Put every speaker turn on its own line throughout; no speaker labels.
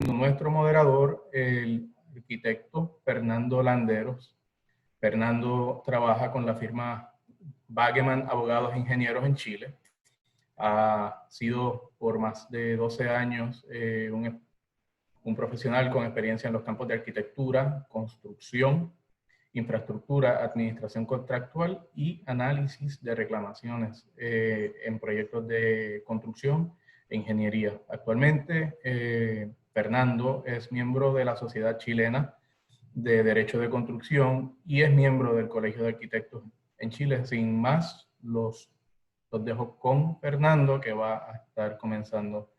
nuestro moderador, el arquitecto Fernando Landeros. Fernando trabaja con la firma Bageman Abogados e Ingenieros en Chile. Ha sido por más de 12 años un profesional con experiencia en los campos de arquitectura, construcción, infraestructura, administración contractual y análisis de reclamaciones en proyectos de construcción e ingeniería. Actualmente, Fernando es miembro de la Sociedad Chilena de Derecho de Construcción y es miembro del Colegio de Arquitectos en Chile. Sin más, los dejo con Fernando, que va a estar comenzando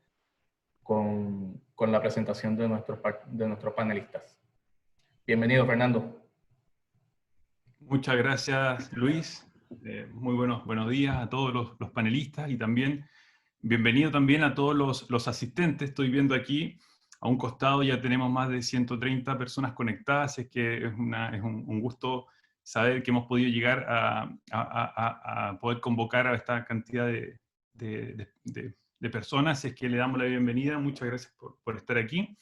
con la presentación de nuestros panelistas. Bienvenido, Fernando.
Muchas gracias, Luis. Muy buenos días a todos los panelistas y también bienvenido también a todos los asistentes. Estoy viendo aquí a un costado ya tenemos más de 130 personas conectadas, es que es un gusto saber que hemos podido llegar a poder convocar a esta cantidad de personas. Es que le damos la bienvenida. Muchas gracias por estar aquí.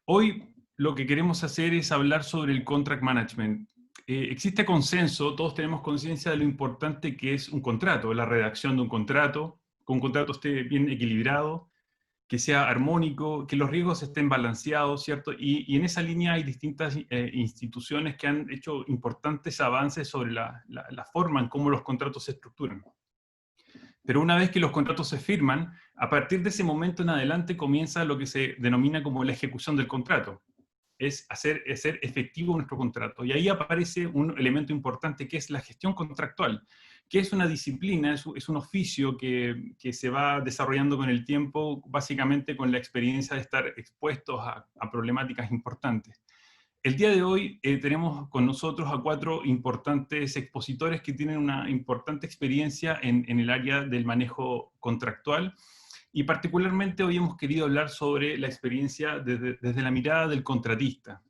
Hoy lo que queremos hacer es hablar sobre el contract management. Existe consenso, todos tenemos conciencia de lo importante que es un contrato, la redacción de un contrato, que un contrato esté bien equilibrado, que sea armónico, que los riesgos estén balanceados, ¿cierto? Y en esa línea hay distintas instituciones que han hecho importantes avances sobre la forma en cómo los contratos se estructuran. Pero una vez que los contratos se firman, a partir de ese momento en adelante comienza lo que se denomina como la ejecución del contrato. Es hacer efectivo nuestro contrato. Y ahí aparece un elemento importante que es la gestión contractual, que es una disciplina, es un oficio que se va desarrollando con el tiempo, básicamente con la experiencia de estar expuestos a problemáticas importantes. El día de hoy tenemos con nosotros a 4 importantes expositores que tienen una importante experiencia en el área del manejo contractual. Y particularmente hoy hemos querido hablar sobre la experiencia desde la mirada del contratista.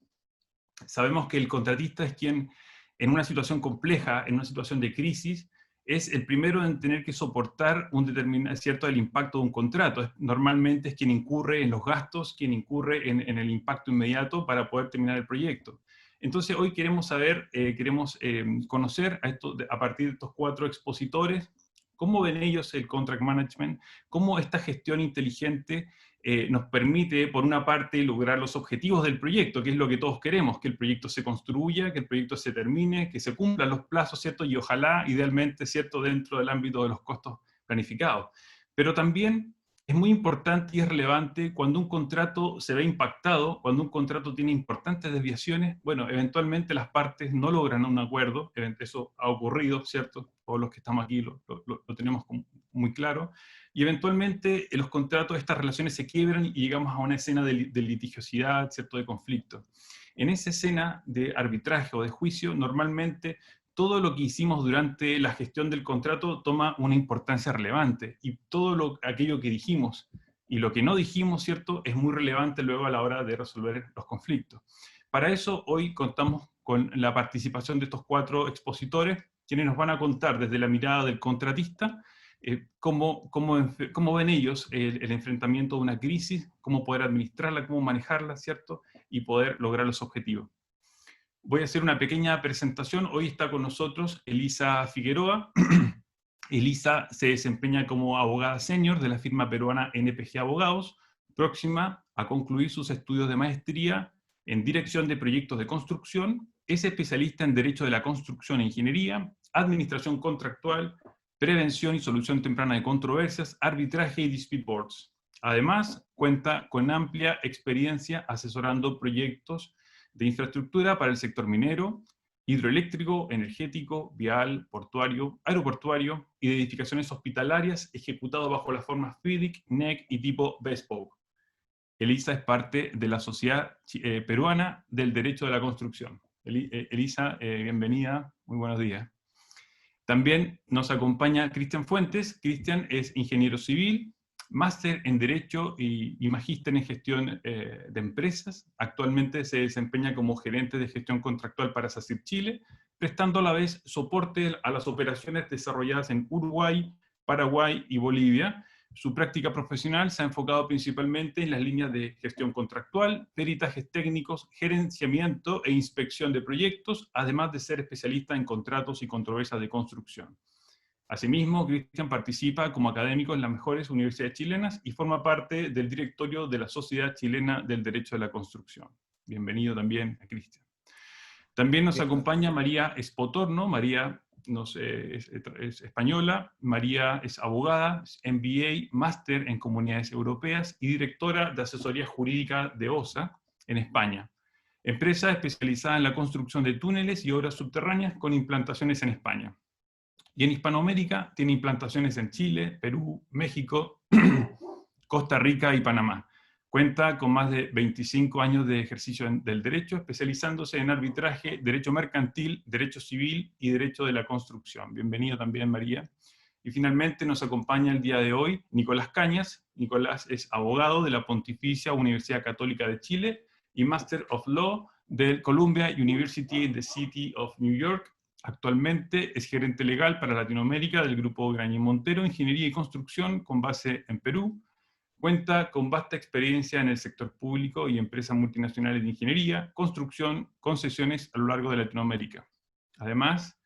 Sabemos que el contratista es quien, en una situación compleja, en una situación de crisis, es el primero en tener que soportar cierto el impacto de un contrato. Normalmente es quien incurre en los gastos, quien incurre en el impacto inmediato para poder terminar el proyecto. Entonces hoy queremos saber, conocer a partir de estos 4 expositores, cómo ven ellos el contract management, cómo esta gestión inteligente nos permite, por una parte, lograr los objetivos del proyecto, que es lo que todos queremos, que el proyecto se construya, que el proyecto se termine, que se cumplan los plazos, ¿cierto? Y ojalá, idealmente, ¿cierto?, dentro del ámbito de los costos planificados. Pero también es muy importante y es relevante cuando un contrato se ve impactado, cuando un contrato tiene importantes desviaciones, bueno, eventualmente las partes no logran un acuerdo, eso ha ocurrido, ¿cierto? Todos los que estamos aquí lo tenemos muy claro, y eventualmente en los contratos estas relaciones se quiebran y llegamos a una escena de litigiosidad, ¿cierto?, de conflicto. En esa escena de arbitraje o de juicio, normalmente todo lo que hicimos durante la gestión del contrato toma una importancia relevante, y todo aquello que dijimos y lo que no dijimos, ¿cierto?, es muy relevante luego a la hora de resolver los conflictos. Para eso hoy contamos con la participación de estos 4 expositores, quienes nos van a contar desde la mirada del contratista cómo ven ellos el enfrentamiento de una crisis, cómo poder administrarla, cómo manejarla, ¿cierto?, y poder lograr los objetivos. Voy a hacer una pequeña presentación. Hoy está con nosotros Elisa Figueroa. Elisa se desempeña como abogada senior de la firma peruana NPG Abogados, próxima a concluir sus estudios de maestría en Dirección de Proyectos de Construcción. Es especialista en Derecho de la Construcción e Ingeniería, Administración Contractual, Prevención y Solución Temprana de Controversias, Arbitraje y Dispute Boards. Además, cuenta con amplia experiencia asesorando proyectos de infraestructura para el sector minero, hidroeléctrico, energético, vial, portuario, aeroportuario y de edificaciones hospitalarias, ejecutado bajo la forma FIDIC, NEC y tipo Bespoke. Elisa es parte de la Sociedad Peruana del Derecho de la Construcción. Elisa, bienvenida, muy buenos días. También nos acompaña Cristian Fuentes. Cristian es ingeniero civil, máster en Derecho y magíster en Gestión de Empresas. Actualmente se desempeña como gerente de gestión contractual para SACIR Chile, prestando a la vez soporte a las operaciones desarrolladas en Uruguay, Paraguay y Bolivia, Su práctica profesional se ha enfocado principalmente en las líneas de gestión contractual, peritajes técnicos, gerenciamiento e inspección de proyectos, además de ser especialista en contratos y controversias de construcción. Asimismo, Cristian participa como académico en las mejores universidades chilenas y forma parte del directorio de la Sociedad Chilena del Derecho de la Construcción. Bienvenido también a Cristian. También nos acompaña María Espotorno. María es española. María es abogada, es MBA, máster en Comunidades Europeas y directora de asesoría jurídica de OSA en España. Empresa especializada en la construcción de túneles y obras subterráneas con implantaciones en España. Y en Hispanoamérica tiene implantaciones en Chile, Perú, México, Costa Rica y Panamá. Cuenta con más de 25 años de ejercicio del derecho, especializándose en arbitraje, derecho mercantil, derecho civil y derecho de la construcción. Bienvenido también, María. Y finalmente nos acompaña el día de hoy Nicolás Cañas. Nicolás es abogado de la Pontificia Universidad Católica de Chile y Master of Law del Columbia University in the City of New York. Actualmente es gerente legal para Latinoamérica del Grupo Grañén Montero, Ingeniería y Construcción, con base en Perú. Cuenta con vasta experiencia en el sector público y empresas multinacionales de ingeniería, construcción, concesiones a lo largo de Latinoamérica. Además,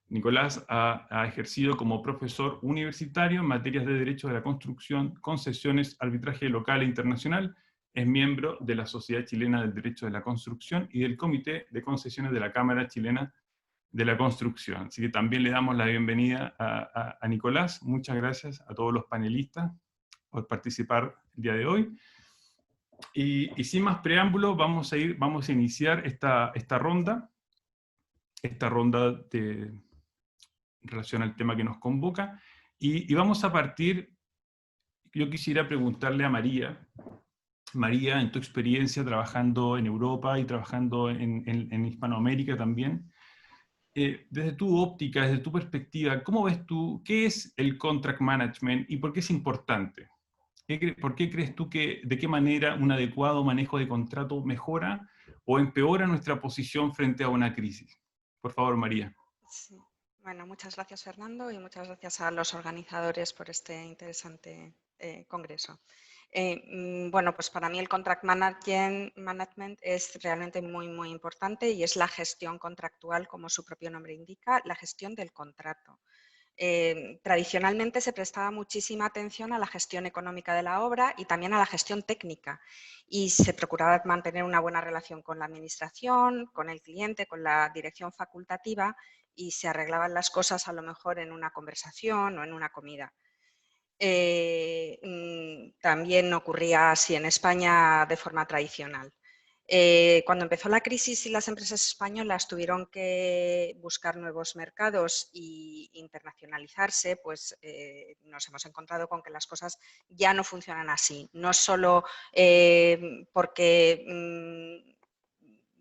Nicolás ha ejercido como profesor universitario en materias de Derecho de la Construcción, concesiones, arbitraje local e internacional. Es miembro de la Sociedad Chilena del Derecho de la Construcción y del Comité de Concesiones de la Cámara Chilena de la Construcción. Así que también le damos la bienvenida a Nicolás. Muchas gracias a todos los panelistas por participar el día de hoy. Y sin más preámbulo, vamos a iniciar esta ronda en relación al tema que nos convoca. Y vamos a partir, yo quisiera preguntarle a María. María, en tu experiencia trabajando en Europa y trabajando en Hispanoamérica también, desde tu óptica, desde tu perspectiva, ¿cómo ves tú qué es el contract management y por qué es importante? ¿Por qué crees tú que, de qué manera un adecuado manejo de contrato mejora o empeora nuestra posición frente a una crisis? Por favor, María.
Sí. Bueno, muchas gracias, Fernando, y muchas gracias a los organizadores por este interesante congreso. Bueno, pues para mí el contract management es realmente muy importante y es la gestión contractual, como su propio nombre indica, la gestión del contrato. Tradicionalmente se prestaba muchísima atención a la gestión económica de la obra y también a la gestión técnica y se procuraba mantener una buena relación con la administración, con el cliente, con la dirección facultativa y se arreglaban las cosas a lo mejor en una conversación o en una comida. También ocurría así en España de forma tradicional. Cuando empezó la crisis y las empresas españolas tuvieron que buscar nuevos mercados e internacionalizarse, pues nos hemos encontrado con que las cosas ya no funcionan así. No solo porque,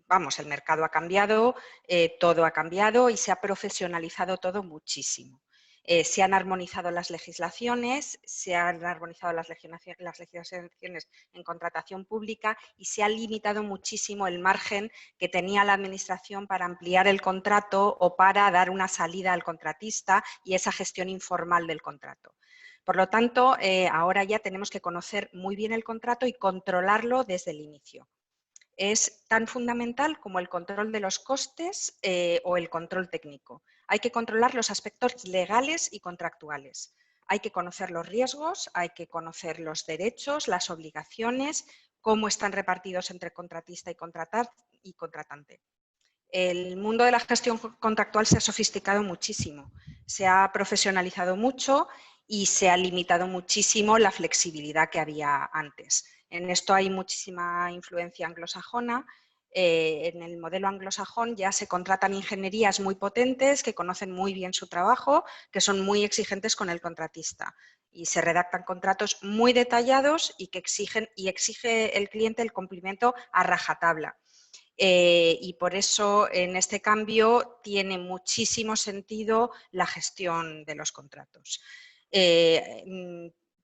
vamos, el mercado ha cambiado, todo ha cambiado y se ha profesionalizado todo muchísimo. Se han armonizado las legislaciones, se han armonizado las legislaciones en contratación pública y se ha limitado muchísimo el margen que tenía la administración para ampliar el contrato o para dar una salida al contratista y esa gestión informal del contrato. Por lo tanto, ahora ya tenemos que conocer muy bien el contrato y controlarlo desde el inicio. Es tan fundamental como el control de los costes o el control técnico. Hay que controlar los aspectos legales y contractuales. Hay que conocer los riesgos, hay que conocer los derechos, las obligaciones, cómo están repartidos entre contratista y contratante. El mundo de la gestión contractual se ha sofisticado muchísimo, se ha profesionalizado mucho y se ha limitado muchísimo la flexibilidad que había antes. En esto hay muchísima influencia anglosajona. En el modelo anglosajón ya se contratan ingenierías muy potentes que conocen muy bien su trabajo, que son muy exigentes con el contratista y se redactan contratos muy detallados y que exige el cliente el cumplimiento a rajatabla. Y por eso en este cambio tiene muchísimo sentido la gestión de los contratos.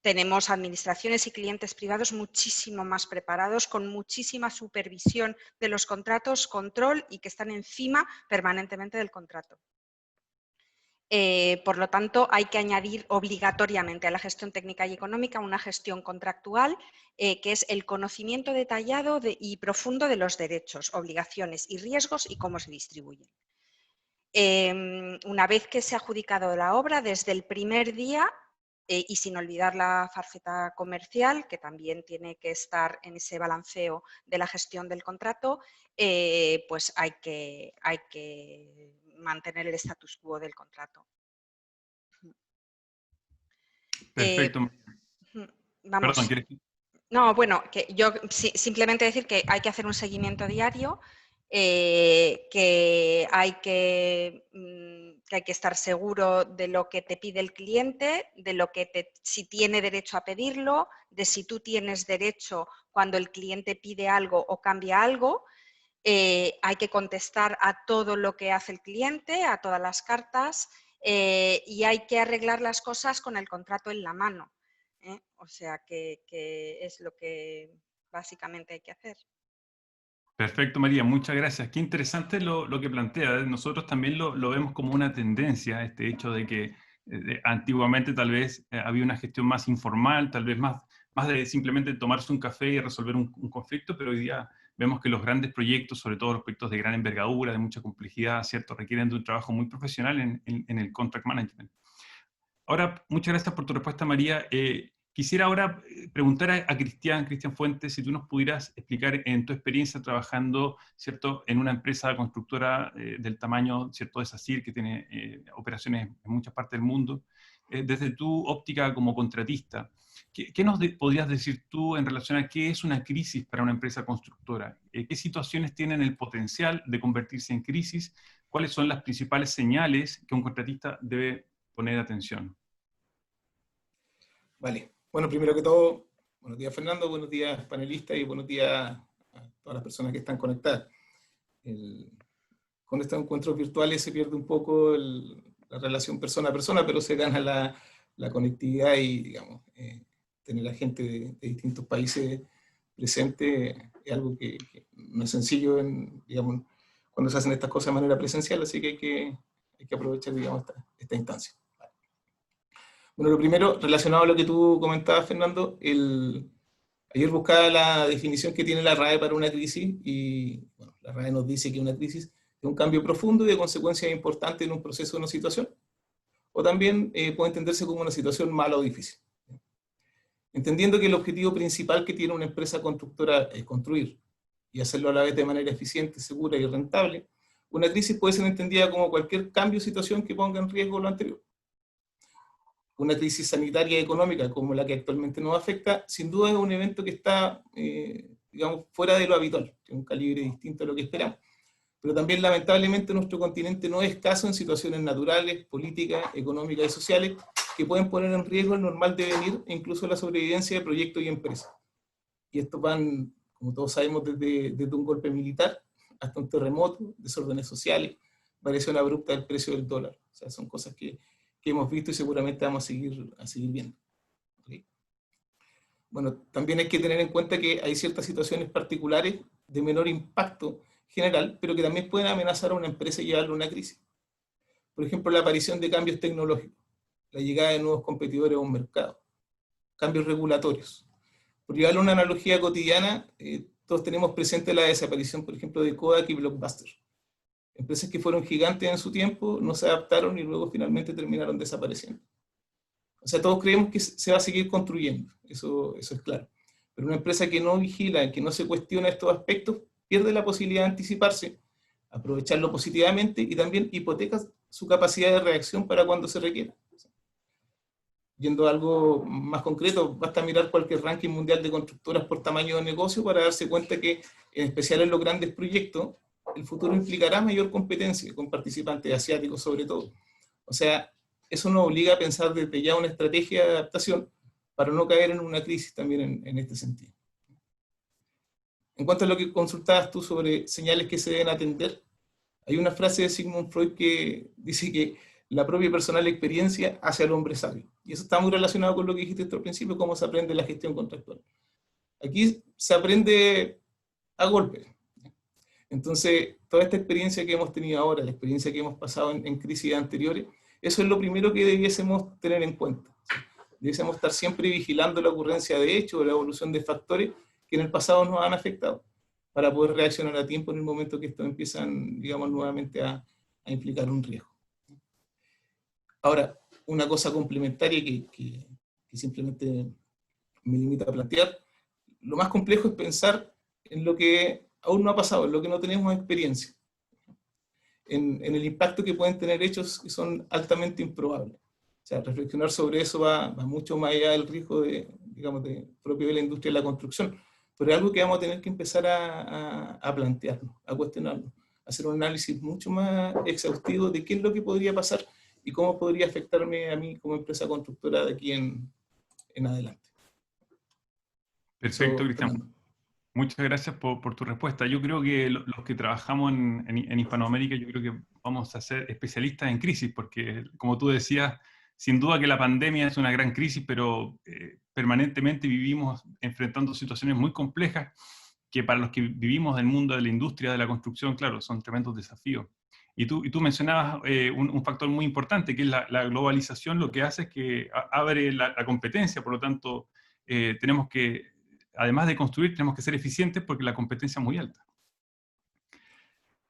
Tenemos administraciones y clientes privados muchísimo más preparados, con muchísima supervisión de los contratos, control y que están encima permanentemente del contrato. Por lo tanto, hay que añadir obligatoriamente a la gestión técnica y económica una gestión contractual, que es el conocimiento detallado y profundo de los derechos, obligaciones y riesgos y cómo se distribuyen. Una vez que se ha adjudicado la obra, desde el primer día, y sin olvidar la farfeta comercial, que también tiene que estar en ese balanceo de la gestión del contrato, pues hay que mantener el status quo del contrato.
Perfecto.
Vamos.
Perdón, ¿quieres?
No, bueno, que yo simplemente decir que hay que hacer un seguimiento diario, que hay que estar seguro de lo que te pide el cliente, de lo que si tiene derecho a pedirlo, de si tú tienes derecho cuando el cliente pide algo o cambia algo. Hay que contestar a todo lo que hace el cliente, a todas las cartas, y hay que arreglar las cosas con el contrato en la mano. O sea que es lo que básicamente hay que hacer.
Perfecto, María, muchas gracias. Qué interesante lo que plantea. Nosotros también lo vemos como una tendencia, este hecho de que antiguamente tal vez había una gestión más informal, tal vez más de simplemente tomarse un café y resolver un conflicto, pero hoy día vemos que los grandes proyectos, sobre todo los proyectos de gran envergadura, de mucha complejidad, ¿cierto?, requieren de un trabajo muy profesional en el contract management. Ahora, muchas gracias por tu respuesta, María. Quisiera ahora preguntar a Cristian Fuentes, si tú nos pudieras explicar en tu experiencia trabajando, ¿cierto?, en una empresa constructora del tamaño, ¿cierto?, de SACIR, que tiene operaciones en muchas partes del mundo, desde tu óptica como contratista, ¿qué nos podrías decir tú en relación a qué es una crisis para una empresa constructora? ¿Qué situaciones tienen el potencial de convertirse en crisis? ¿Cuáles son las principales señales que un contratista debe poner atención?
Vale. Bueno, primero que todo, buenos días Fernando, buenos días panelistas y buenos días a todas las personas que están conectadas. Con estos encuentros virtuales se pierde un poco la relación persona a persona, pero se gana la conectividad y, digamos, tener a gente de distintos países presente es algo que no es sencillo, digamos, cuando se hacen estas cosas de manera presencial, así que hay que aprovechar, digamos, esta instancia. Bueno, lo primero, relacionado a lo que tú comentabas, Fernando, ayer buscaba la definición que tiene la RAE para una crisis y bueno, la RAE nos dice que una crisis es un cambio profundo y de consecuencias importantes en un proceso o una situación, o también puede entenderse como una situación mala o difícil. Entendiendo que el objetivo principal que tiene una empresa constructora es construir y hacerlo a la vez de manera eficiente, segura y rentable, una crisis puede ser entendida como cualquier cambio o situación que ponga en riesgo lo anterior. Una crisis sanitaria y económica como la que actualmente nos afecta, sin duda es un evento que está, digamos, fuera de lo habitual, tiene un calibre distinto a lo que esperamos. Pero también, lamentablemente, nuestro continente no es escaso en situaciones naturales, políticas, económicas y sociales que pueden poner en riesgo el normal devenir e incluso la sobrevivencia de proyectos y empresas. Y estos van, como todos sabemos, desde un golpe militar hasta un terremoto, desórdenes sociales, variación abrupta del precio del dólar. O sea, son cosas que hemos visto y seguramente vamos a seguir viendo. ¿Okay? Bueno, también hay que tener en cuenta que hay ciertas situaciones particulares de menor impacto general, pero que también pueden amenazar a una empresa y llevarla a una crisis. Por ejemplo, la aparición de cambios tecnológicos, la llegada de nuevos competidores a un mercado, cambios regulatorios. Por llevarle una analogía cotidiana, todos tenemos presente la desaparición, por ejemplo, de Kodak y Blockbuster. Empresas que fueron gigantes en su tiempo, no se adaptaron y luego finalmente terminaron desapareciendo. O sea, todos creemos que se va a seguir construyendo, eso es claro. Pero una empresa que no vigila, que no se cuestiona estos aspectos, pierde la posibilidad de anticiparse, aprovecharlo positivamente y también hipoteca su capacidad de reacción para cuando se requiera. Yendo a algo más concreto, basta mirar cualquier ranking mundial de constructoras por tamaño de negocio para darse cuenta que, en especial en los grandes proyectos, el futuro implicará mayor competencia con participantes asiáticos sobre todo. O sea, eso nos obliga a pensar desde ya una estrategia de adaptación para no caer en una crisis también en este sentido. En cuanto a lo que consultabas tú sobre señales que se deben atender, hay una frase de Sigmund Freud que dice que la propia personal experiencia hace al hombre sabio. Y eso está muy relacionado con lo que dijiste al principio, cómo se aprende la gestión contractual. Aquí se aprende a golpe. Entonces, toda esta experiencia que hemos tenido ahora, la experiencia que hemos pasado en crisis anteriores, Eso es lo primero que debiésemos tener en cuenta. Debiésemos estar siempre vigilando la ocurrencia de hechos o la evolución de factores que en el pasado nos han afectado, para poder reaccionar a tiempo en el momento que estos empiezan, digamos, nuevamente a implicar un riesgo. Ahora, una cosa complementaria que simplemente me limita a plantear, lo más complejo es pensar en lo que aún no ha pasado, en lo que no tenemos experiencia, en el impacto que pueden tener hechos que son altamente improbables. O sea, reflexionar sobre eso va mucho más allá del riesgo digamos, propio de la industria de la construcción, pero es algo que vamos a tener que empezar a plantearnos, a cuestionarnos, a hacer un análisis mucho más exhaustivo de qué es lo que podría pasar y cómo podría afectarme a mí como empresa constructora de aquí en adelante.
Perfecto, Cristian. Muchas gracias por tu respuesta. Yo creo que los que trabajamos en Hispanoamérica, yo creo que vamos a ser especialistas en crisis, porque como tú decías, sin duda que la pandemia es una gran crisis, pero permanentemente vivimos enfrentando situaciones muy complejas que para los que vivimos del mundo de la industria, de la construcción, claro, son tremendos desafíos. Y tú mencionabas un factor muy importante, que es la globalización. Lo que hace es que abre la competencia, por lo tanto, tenemos que, además de construir, tenemos que ser eficientes porque la competencia es muy alta.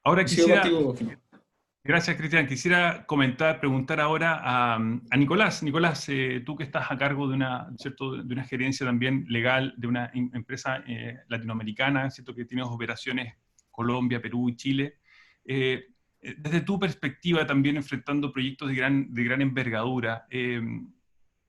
Ahora quisiera... Gracias, Cristian. Quisiera preguntar ahora a Nicolás. Nicolás, tú que estás a cargo de una gerencia también legal de una empresa latinoamericana, ¿cierto? Que tiene operaciones Colombia, Perú y Chile. Desde tu perspectiva también enfrentando proyectos de gran envergadura,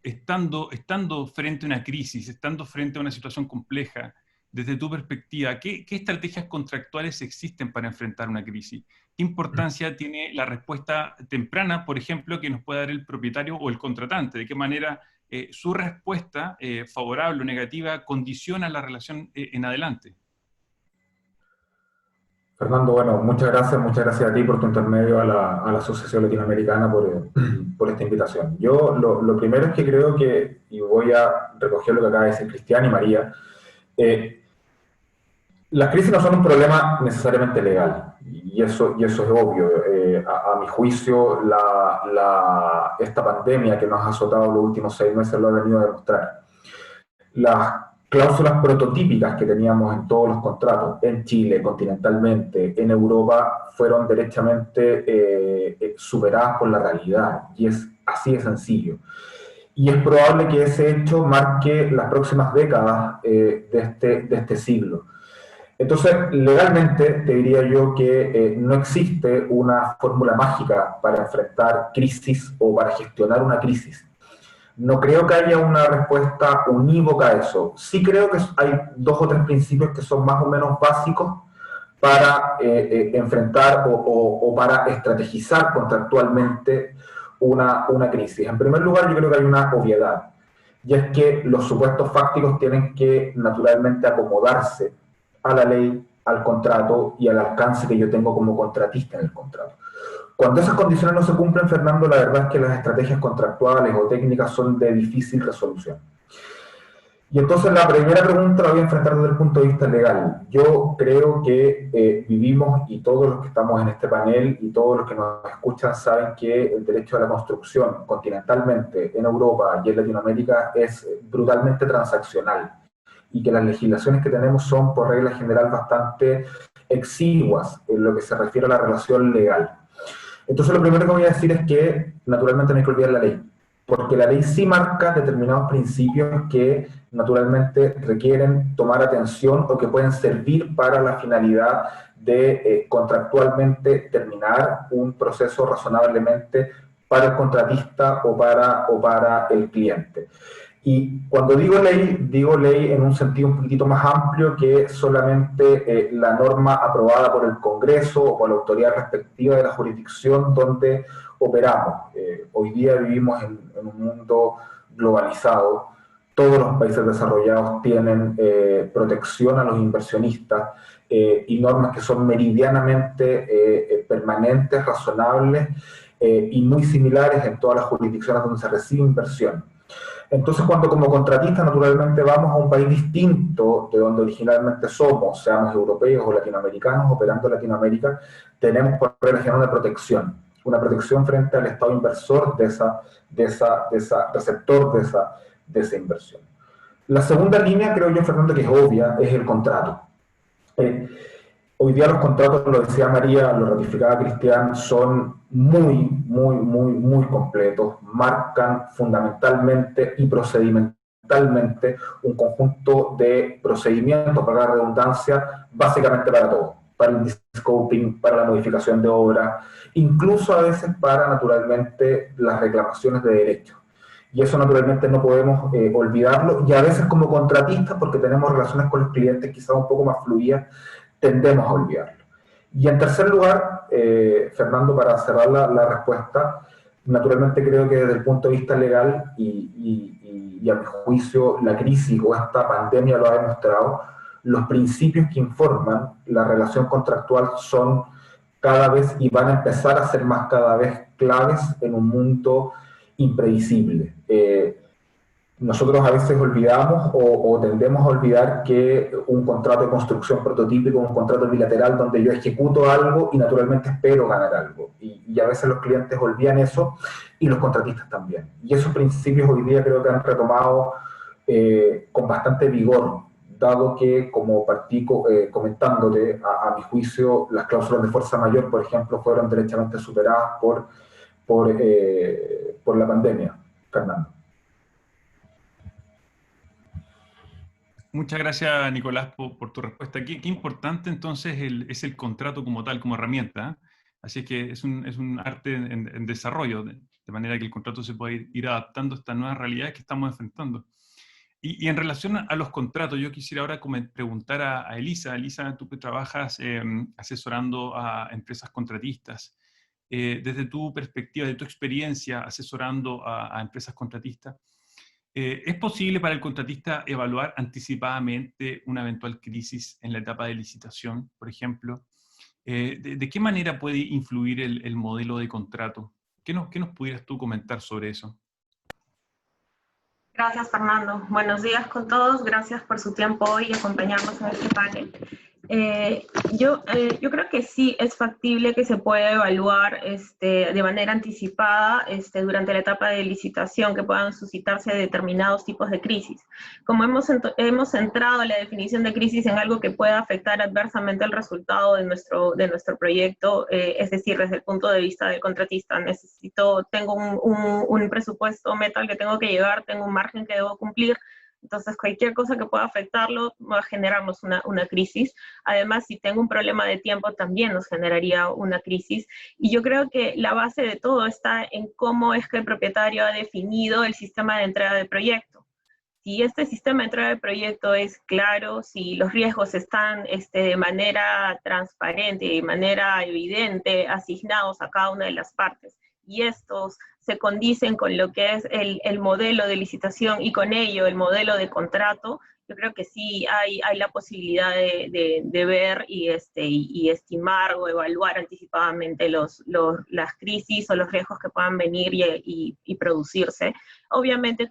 estando frente a una crisis, estando frente a una situación compleja, desde tu perspectiva, ¿qué estrategias contractuales existen para enfrentar una crisis? ¿Qué importancia tiene la respuesta temprana, por ejemplo, que nos puede dar el propietario o el contratante? ¿De qué manera su respuesta, favorable o negativa, condiciona la relación en adelante?
Fernando, bueno, muchas gracias a ti por tu intermedio a la Asociación Latinoamericana por esta invitación. Yo lo primero es que creo que, y voy a recoger lo que acaba de decir Cristian y María, las crisis no son un problema necesariamente legal, y eso es obvio. A mi juicio, esta pandemia que nos ha azotado los últimos 6 meses lo ha venido a demostrar. Las cláusulas prototípicas que teníamos en todos los contratos, en Chile, continentalmente, en Europa, fueron derechamente superadas por la realidad, y es así de sencillo. Y es probable que ese hecho marque las próximas décadas de este siglo. Entonces, legalmente, te diría yo que no existe una fórmula mágica para enfrentar crisis o para gestionar una crisis. No creo que haya una respuesta unívoca a eso. Sí creo que hay 2 o 3 principios que son más o menos básicos para enfrentar o para estrategizar contractualmente una crisis. En primer lugar, yo creo que hay una obviedad, y es que los supuestos fácticos tienen que naturalmente acomodarse a la ley, al contrato y al alcance que yo tengo como contratista en el contrato. Cuando esas condiciones no se cumplen, Fernando, la verdad es que las estrategias contractuales o técnicas son de difícil resolución. Y entonces la primera pregunta la voy a enfrentar desde el punto de vista legal. Yo creo que vivimos, y todos los que estamos en este panel y todos los que nos escuchan saben que el derecho a la construcción continentalmente en Europa y en Latinoamérica es brutalmente transaccional, y que las legislaciones que tenemos son, por regla general, bastante exiguas en lo que se refiere a la relación legal. Entonces, lo primero que voy a decir es que, naturalmente, no hay que olvidar la ley, porque la ley sí marca determinados principios que, naturalmente, requieren tomar atención o que pueden servir para la finalidad de contractualmente terminar un proceso razonablemente para el contratista o para el cliente. Y cuando digo ley en un sentido un poquitito más amplio que solamente la norma aprobada por el Congreso o por la autoridad respectiva de la jurisdicción donde operamos. Hoy día vivimos en un mundo globalizado. Todos los países desarrollados tienen protección a los inversionistas y normas que son meridianamente permanentes, razonables y muy similares en todas las jurisdicciones donde se recibe inversión. Entonces, cuando como contratista naturalmente vamos a un país distinto de donde originalmente somos, seamos europeos o latinoamericanos, operando en Latinoamérica, tenemos por regla general una protección. una protección frente al Estado inversor de receptor de esa inversión. La segunda línea, creo yo, Fernando, que es obvia, es el contrato. Hoy día los contratos, lo decía María, lo ratificaba Cristian, son muy completos, marcan fundamentalmente y procedimentalmente un conjunto de procedimientos, para la redundancia, básicamente para todo, para el scoping, para la modificación de obra, incluso a veces para, naturalmente, las reclamaciones de derechos. Y eso, naturalmente, no podemos olvidarlo, y a veces como contratistas, porque tenemos relaciones con los clientes quizás un poco más fluidas, tendemos a olvidarlo. Y en tercer lugar, Fernando, para cerrar la respuesta, naturalmente creo que desde el punto de vista legal y a mi juicio la crisis o esta pandemia lo ha demostrado, los principios que informan la relación contractual son cada vez y van a empezar a ser más cada vez claves en un mundo imprevisible. Nosotros a veces olvidamos o tendemos a olvidar que un contrato de construcción prototípico, un contrato bilateral donde yo ejecuto algo y naturalmente espero ganar algo. Y a veces los clientes olvidan eso y los contratistas también. Y esos principios hoy día creo que han retomado con bastante vigor, dado que, como partí comentándote, a mi juicio, las cláusulas de fuerza mayor, por ejemplo, fueron derechamente superadas por la pandemia. Fernando.
Muchas gracias, Nicolás, por tu respuesta. Qué importante entonces es el contrato como tal, como herramienta. Así es que es un arte en desarrollo, de manera que el contrato se puede ir adaptando a estas nuevas realidades que estamos enfrentando. Y en relación a los contratos, yo quisiera ahora preguntar a Elisa. Elisa, tú que trabajas asesorando a empresas contratistas, desde tu perspectiva, de tu experiencia asesorando a empresas contratistas, ¿es posible para el contratista evaluar anticipadamente una eventual crisis en la etapa de licitación, por ejemplo? ¿De qué manera puede influir el modelo de contrato? ¿Qué nos pudieras tú comentar sobre eso?
Gracias, Fernando. Buenos días con todos. Gracias por su tiempo hoy y acompañarnos en este panel. Yo creo que sí es factible que se pueda evaluar de manera anticipada durante la etapa de licitación que puedan suscitarse determinados tipos de crisis. Como hemos centrado la definición de crisis en algo que pueda afectar adversamente el resultado de nuestro proyecto, es decir, desde el punto de vista del contratista, tengo un presupuesto meta al que tengo que llegar, tengo un margen que debo cumplir. Entonces, cualquier cosa que pueda afectarlo va a generarnos una crisis. Además, si tengo un problema de tiempo, también nos generaría una crisis. Y yo creo que la base de todo está en cómo es que el propietario ha definido el sistema de entrega de proyecto. Si este sistema de entrega de proyecto es claro, si los riesgos están de manera transparente, de manera evidente, asignados a cada una de las partes, y estos se condicen con lo que es el modelo de licitación y con ello el modelo de contrato, yo creo que sí hay la posibilidad de ver y estimar o evaluar anticipadamente las crisis o los riesgos que puedan venir y producirse. Obviamente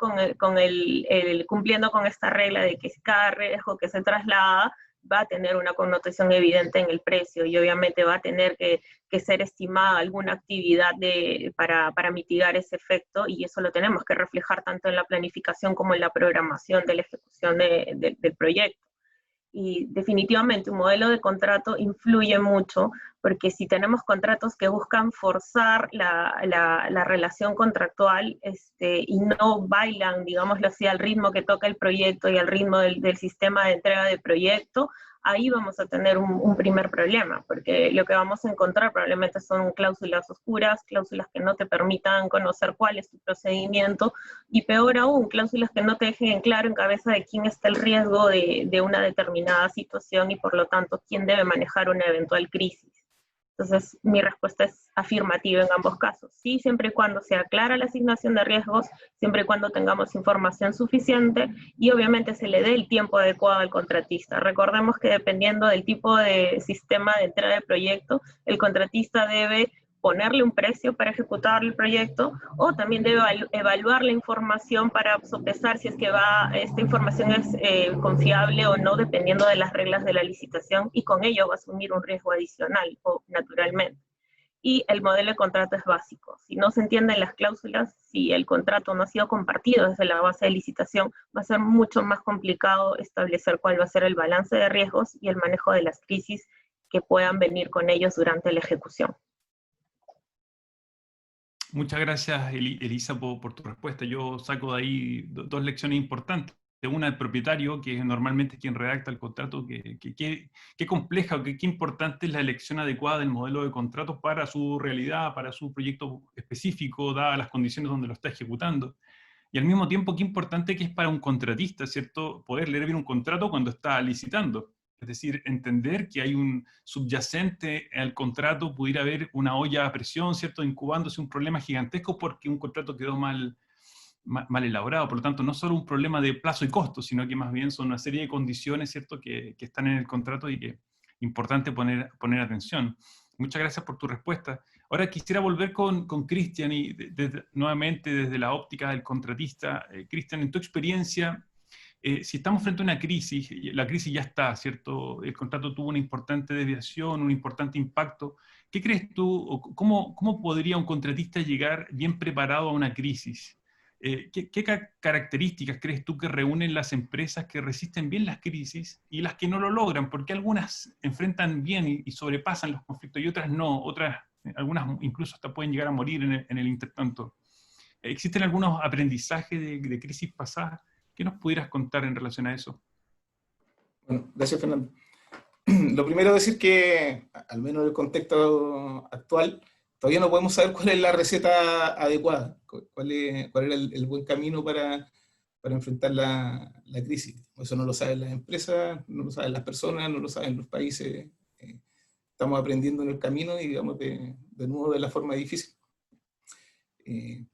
cumpliendo con esta regla de que cada riesgo que se traslada va a tener una connotación evidente en el precio y obviamente va a tener que ser estimada alguna actividad para mitigar ese efecto, y eso lo tenemos que reflejar tanto en la planificación como en la programación de la ejecución del proyecto. Y definitivamente un modelo de contrato influye mucho, porque si tenemos contratos que buscan forzar la relación contractual y no bailan, digámoslo así, al ritmo que toca el proyecto y al ritmo del sistema de entrega de proyecto, ahí vamos a tener un primer problema, porque lo que vamos a encontrar probablemente son cláusulas oscuras, cláusulas que no te permitan conocer cuál es tu procedimiento, y peor aún, cláusulas que no te dejen en claro en cabeza de quién está el riesgo de una determinada situación y por lo tanto quién debe manejar una eventual crisis. Entonces, mi respuesta es afirmativa en ambos casos. Sí, siempre y cuando sea clara la asignación de riesgos, siempre y cuando tengamos información suficiente y obviamente se le dé el tiempo adecuado al contratista. Recordemos que dependiendo del tipo de sistema de entrega de proyecto, el contratista debe ponerle un precio para ejecutar el proyecto, o también debe evaluar la información para sopesar si es que esta información es confiable o no, dependiendo de las reglas de la licitación, y con ello va a asumir un riesgo adicional, o naturalmente. y el modelo de contrato es básico. Si no se entienden las cláusulas, si el contrato no ha sido compartido desde la base de licitación, va a ser mucho más complicado establecer cuál va a ser el balance de riesgos y el manejo de las crisis que puedan venir con ellos durante la ejecución.
Muchas gracias, Elisa, por tu respuesta. Yo saco de ahí dos lecciones importantes. Una, el propietario, que es normalmente quien redacta el contrato, qué compleja o qué importante es la elección adecuada del modelo de contrato para su realidad, para su proyecto específico, dadas las condiciones donde lo está ejecutando. Y al mismo tiempo, qué importante que es para un contratista, ¿cierto?, poder leer bien un contrato cuando está licitando. Es decir, entender que hay un subyacente al contrato, pudiera haber una olla a presión, ¿cierto?, incubándose un problema gigantesco porque un contrato quedó mal elaborado. Por lo tanto, no solo un problema de plazo y costo, sino que más bien son una serie de condiciones, ¿cierto?, que están en el contrato y que es importante poner atención. Muchas gracias por tu respuesta. Ahora quisiera volver con Cristian y nuevamente desde la óptica del contratista. Cristian, en tu experiencia, si estamos frente a una crisis, la crisis ya está, ¿cierto? El contrato tuvo una importante desviación, un importante impacto. ¿Qué crees tú, o cómo podría un contratista llegar bien preparado a una crisis? ¿Qué características crees tú que reúnen las empresas que resisten bien las crisis y las que no lo logran? Porque algunas enfrentan bien y sobrepasan los conflictos y otras no, algunas incluso hasta pueden llegar a morir en el intertanto. ¿Existen algunos aprendizajes de crisis pasadas? ¿Qué nos pudieras contar en relación a eso?
Bueno, gracias, Fernando. Lo primero es decir que, al menos en el contexto actual, todavía no podemos saber cuál es la receta adecuada, cuál era el buen camino para enfrentar la crisis. Eso no lo saben las empresas, no lo saben las personas, no lo saben los países. Estamos aprendiendo en el camino y, digamos, de nuevo de la forma difícil.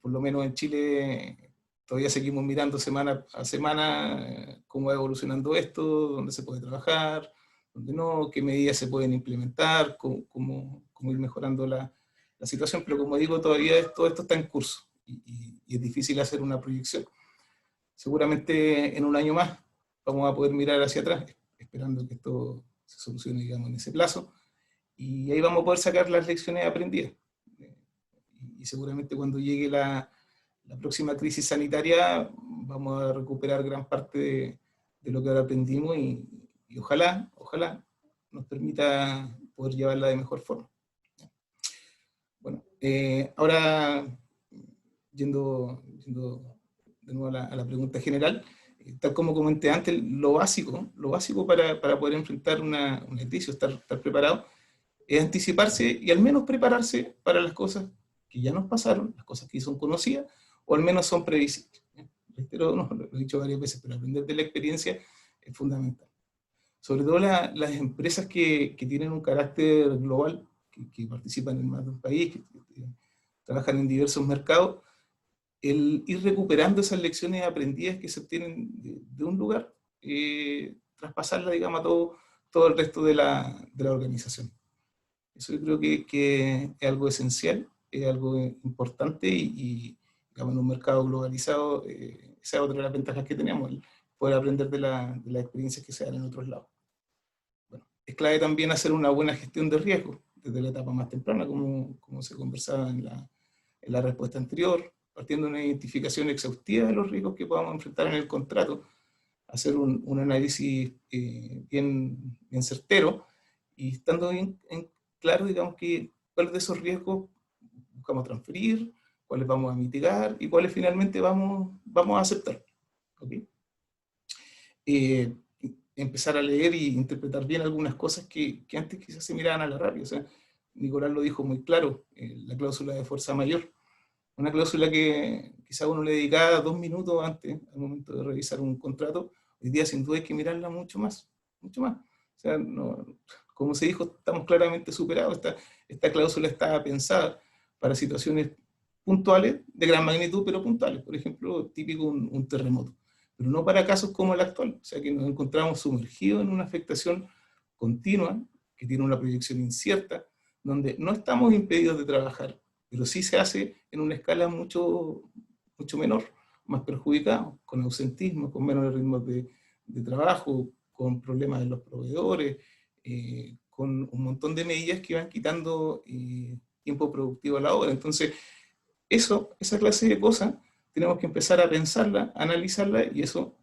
Por lo menos en Chile todavía seguimos mirando semana a semana cómo va evolucionando esto, dónde se puede trabajar, dónde no, qué medidas se pueden implementar, cómo ir mejorando la situación, pero como digo, todavía todo esto está en curso y es difícil hacer una proyección. Seguramente en un año más vamos a poder mirar hacia atrás, esperando que esto se solucione, digamos, en ese plazo, y ahí vamos a poder sacar las lecciones aprendidas. Y seguramente cuando llegue la próxima crisis sanitaria vamos a recuperar gran parte de lo que ahora aprendimos y ojalá nos permita poder llevarla de mejor forma. Bueno, ahora yendo de nuevo a la pregunta general, tal como comenté antes, lo básico para poder enfrentar una crisis o estar preparado es anticiparse y al menos prepararse para las cosas que ya nos pasaron, las cosas que son conocidas, o al menos son previsibles. Reitero, no, lo he dicho varias veces, pero aprender de la experiencia es fundamental. Sobre todo las empresas que tienen un carácter global, que participan en más de un país, que trabajan en diversos mercados, el ir recuperando esas lecciones aprendidas que se obtienen de un lugar, traspasarla, digamos, a todo el resto de la organización. Eso yo creo que es algo esencial, es algo importante y digamos, en un mercado globalizado, esa es otra de las ventajas que tenemos, el poder aprender de las experiencias que se dan en otros lados. Bueno, es clave también hacer una buena gestión de riesgo desde la etapa más temprana, como se conversaba en la respuesta anterior, partiendo de una identificación exhaustiva de los riesgos que podamos enfrentar en el contrato, hacer un análisis bien certero y estando bien claro, digamos, que cuáles de esos riesgos buscamos transferir, cuáles vamos a mitigar y cuáles finalmente vamos a aceptar. ¿Okay? Empezar a leer y interpretar bien algunas cosas que antes quizás se miraban a la rápida. O sea, Nicolás lo dijo muy claro, la cláusula de fuerza mayor. Una cláusula que quizás uno le dedicaba 2 minutos antes, al momento de revisar un contrato, hoy día sin duda hay que mirarla mucho más. Mucho más. O sea, no, como se dijo, estamos claramente superados. Esta cláusula está pensada para situaciones puntuales, de gran magnitud, pero puntuales. Por ejemplo, típico un terremoto. Pero no para casos como el actual. O sea, que nos encontramos sumergidos en una afectación continua, que tiene una proyección incierta, donde no estamos impedidos de trabajar, pero sí se hace en una escala mucho menor, más perjudicado, con ausentismo, con menores ritmos de trabajo, con problemas de los proveedores, con un montón de medidas que van quitando tiempo productivo de la obra. Entonces, esa clase de cosas tenemos que empezar a pensarla, a analizarla, y eso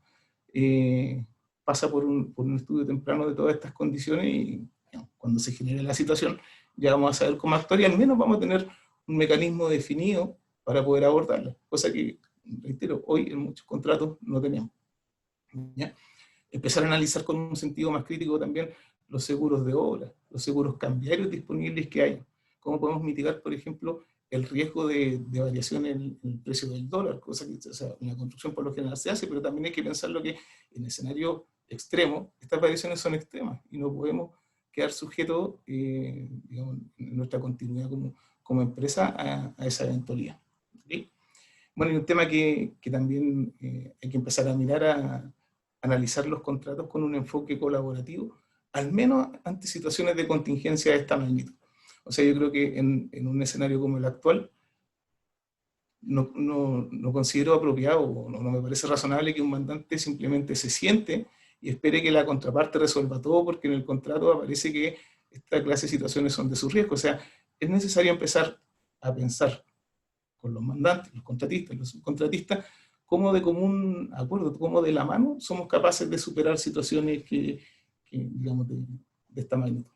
pasa por un estudio temprano de todas estas condiciones, y digamos, cuando se genere la situación ya vamos a saber cómo actuar, y al menos vamos a tener un mecanismo definido para poder abordarla, cosa que, reitero, hoy en muchos contratos no tenemos. ¿Ya? Empezar a analizar con un sentido más crítico también los seguros de obra, los seguros cambiarios disponibles que hay. Cómo podemos mitigar, por ejemplo, el riesgo de variación en el precio del dólar, cosa que, o sea, en la construcción por lo general se hace, pero también hay que pensar lo que en escenario extremo, estas variaciones son extremas y no podemos quedar sujetos, digamos, en nuestra continuidad como empresa a esa eventualidad. ¿Okay? Bueno, y un tema que también hay que empezar a mirar, a analizar los contratos con un enfoque colaborativo, al menos ante situaciones de contingencia de esta magnitud. O sea, yo creo que en un escenario como el actual, no considero apropiado, o no me parece razonable que un mandante simplemente se siente y espere que la contraparte resuelva todo, porque en el contrato aparece que esta clase de situaciones son de su riesgo. O sea, es necesario empezar a pensar con los mandantes, los contratistas, los subcontratistas, cómo de común acuerdo, cómo de la mano somos capaces de superar situaciones que digamos, de esta magnitud.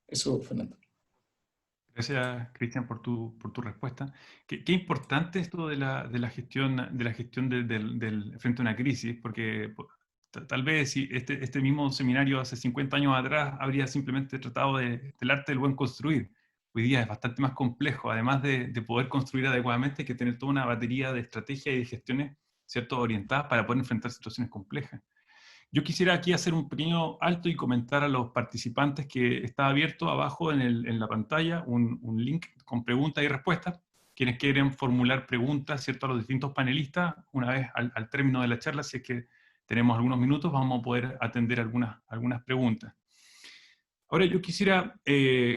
Eso, Fernando.
Gracias, Cristian, por tu respuesta. Qué importante esto de la gestión frente a una crisis, porque tal vez si este mismo seminario hace 50 años atrás habría simplemente tratado del arte del buen construir. Hoy día es bastante más complejo. Además de poder construir adecuadamente, hay que tener toda una batería de estrategias y de gestiones, ¿cierto?, orientadas para poder enfrentar situaciones complejas. Yo quisiera aquí hacer un pequeño alto y comentar a los participantes que está abierto abajo en la pantalla un link con preguntas y respuestas. Quienes quieren formular preguntas, ¿cierto?, a los distintos panelistas, una vez al término de la charla, si es que tenemos algunos minutos, vamos a poder atender algunas preguntas. Ahora yo quisiera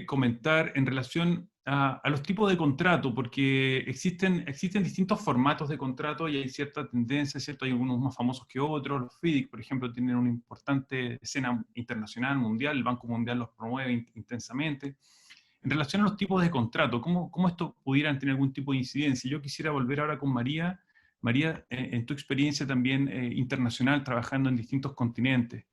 comentar en relación a los tipos de contrato, porque existen distintos formatos de contrato y hay cierta tendencia, ¿cierto? Hay algunos más famosos que otros. Los FIDIC, por ejemplo, tienen una importante escena internacional, mundial, el Banco Mundial los promueve intensamente. En relación a los tipos de contrato, ¿cómo esto pudieran tener algún tipo de incidencia? Yo quisiera volver ahora con María. María, en tu experiencia también internacional, trabajando en distintos continentes,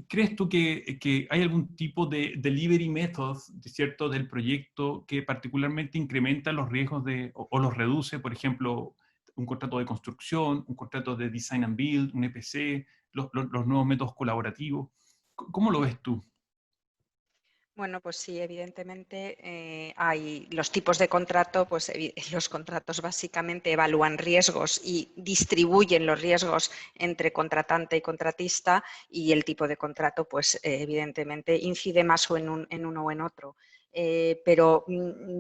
¿crees tú que hay algún tipo de delivery method, ¿cierto?, del proyecto que particularmente incrementa los riesgos o los reduce? Por ejemplo, un contrato de construcción, un contrato de design and build, un EPC, los nuevos métodos colaborativos. ¿Cómo lo ves tú?
Bueno, pues sí, evidentemente hay los tipos de contrato, pues los contratos básicamente evalúan riesgos y distribuyen los riesgos entre contratante y contratista, y el tipo de contrato, pues evidentemente incide más o en uno o en otro. Pero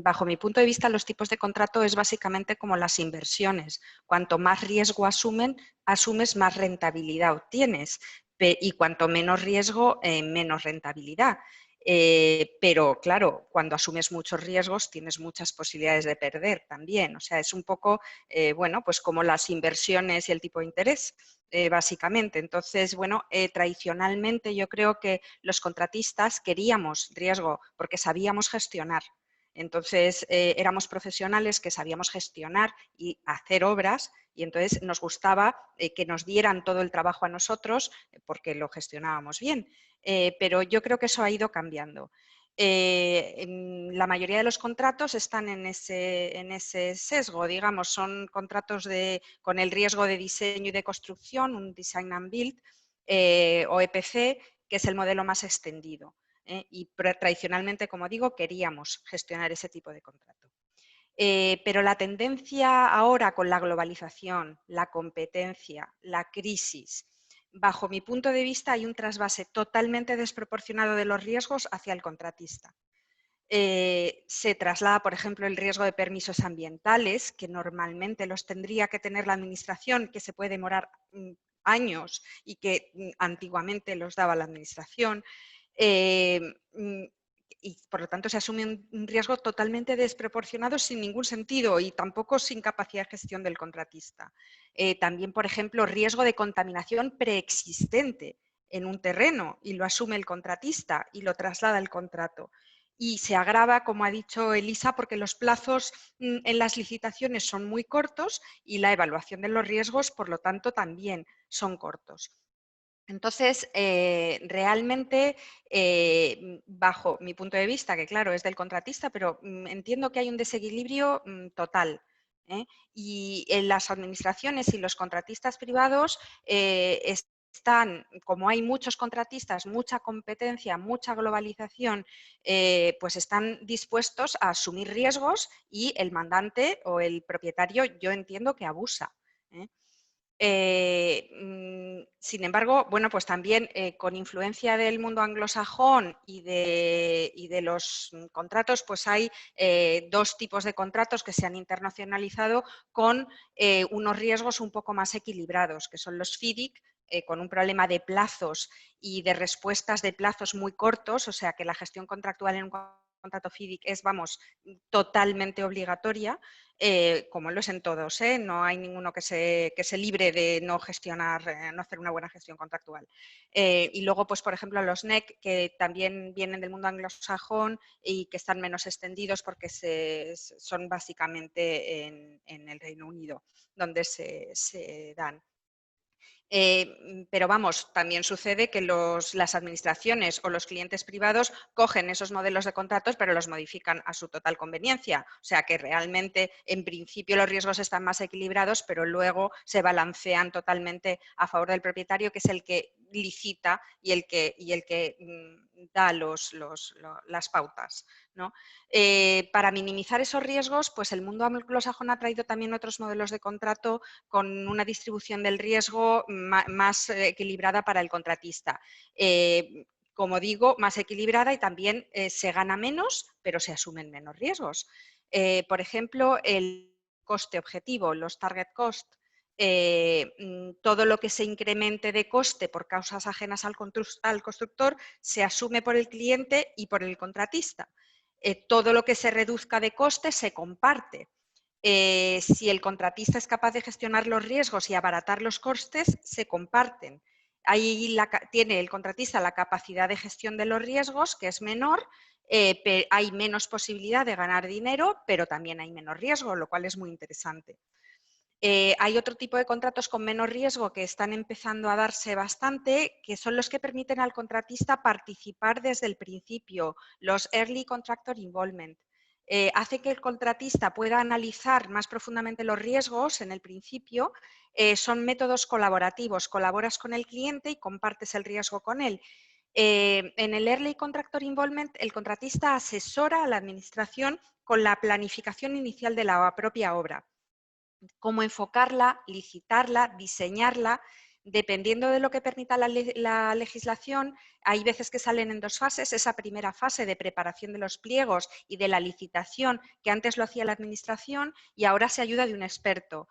bajo mi punto de vista, los tipos de contrato es básicamente como las inversiones. Cuanto más riesgo asumes, más rentabilidad obtienes, y cuanto menos riesgo, menos rentabilidad. Pero claro, cuando asumes muchos riesgos tienes muchas posibilidades de perder también. O sea, es un poco, bueno, pues como las inversiones y el tipo de interés, básicamente. Entonces, bueno, tradicionalmente yo creo que los contratistas queríamos riesgo porque sabíamos gestionar. Entonces, éramos profesionales que sabíamos gestionar y hacer obras, y entonces nos gustaba que nos dieran todo el trabajo a nosotros porque lo gestionábamos bien. Pero yo creo que eso ha ido cambiando. La mayoría de los contratos están en ese sesgo, digamos, son contratos con el riesgo de diseño y de construcción, un design and build, o EPC, que es el modelo más extendido. Y tradicionalmente, como digo, queríamos gestionar ese tipo de contrato. Pero la tendencia ahora con la globalización, la competencia, la crisis, bajo mi punto de vista hay un trasvase totalmente desproporcionado de los riesgos hacia el contratista. Se traslada, por ejemplo, el riesgo de permisos ambientales, que normalmente los tendría que tener la administración, que se puede demorar años y que antiguamente los daba la administración. Y por lo tanto se asume un riesgo totalmente desproporcionado sin ningún sentido y tampoco sin capacidad de gestión del contratista. También, por ejemplo, riesgo de contaminación preexistente en un terreno y lo asume el contratista y lo traslada el contrato. y se agrava, como ha dicho Elisa, porque los plazos en las licitaciones son muy cortos y la evaluación de los riesgos, por lo tanto, también son cortos. Entonces, realmente, bajo mi punto de vista, que claro, es del contratista, pero entiendo que hay un desequilibrio total, ¿eh? Y en las administraciones y los contratistas privados están, como hay muchos contratistas, mucha competencia, mucha globalización, pues están dispuestos a asumir riesgos y el mandante o el propietario, yo entiendo que abusa, ¿eh? Sin embargo, bueno, pues también con influencia del mundo anglosajón y de los contratos, pues hay dos tipos de contratos que se han internacionalizado con unos riesgos un poco más equilibrados, que son los FIDIC, con un problema de plazos y de respuestas de plazos muy cortos, o sea que la gestión contractual en un contrato FIDIC es, vamos, totalmente obligatoria, como lo es en todos, ¿eh? No hay ninguno que se libre de no gestionar, no hacer una buena gestión contractual. Y luego, pues por ejemplo, los NEC, que también vienen del mundo anglosajón y que están menos extendidos porque son básicamente en el Reino Unido, donde se dan. Pero vamos, también sucede que las administraciones o los clientes privados cogen esos modelos de contratos pero los modifican a su total conveniencia. O sea que realmente en principio los riesgos están más equilibrados pero luego se balancean totalmente a favor del propietario, que es el que licita y el que da las pautas, ¿no? Para minimizar esos riesgos, pues el mundo anglosajón ha traído también otros modelos de contrato con una distribución del riesgo más equilibrada para el contratista. Como digo, más equilibrada y también se gana menos, pero se asumen menos riesgos. Por ejemplo, el coste objetivo, los target cost, todo lo que se incremente de coste por causas ajenas al constructor se asume por el cliente y por el contratista. Todo lo que se reduzca de coste se comparte. Si el contratista es capaz de gestionar los riesgos y abaratar los costes, se comparten. Ahí tiene el contratista la capacidad de gestión de los riesgos, que es menor, hay menos posibilidad de ganar dinero, pero también hay menos riesgo, lo cual es muy interesante. Hay otro tipo de contratos con menos riesgo que están empezando a darse bastante, que son los que permiten al contratista participar desde el principio, los Early Contractor Involvement. Hace que el contratista pueda analizar más profundamente los riesgos en el principio. Son métodos colaborativos, colaboras con el cliente y compartes el riesgo con él. En el Early Contractor Involvement, el contratista asesora a la administración con la planificación inicial de la propia obra. Cómo enfocarla, licitarla, diseñarla, dependiendo de lo que permita la legislación. Hay veces que salen en dos fases: esa primera fase de preparación de los pliegos y de la licitación, que antes lo hacía la administración y ahora se ayuda de un experto.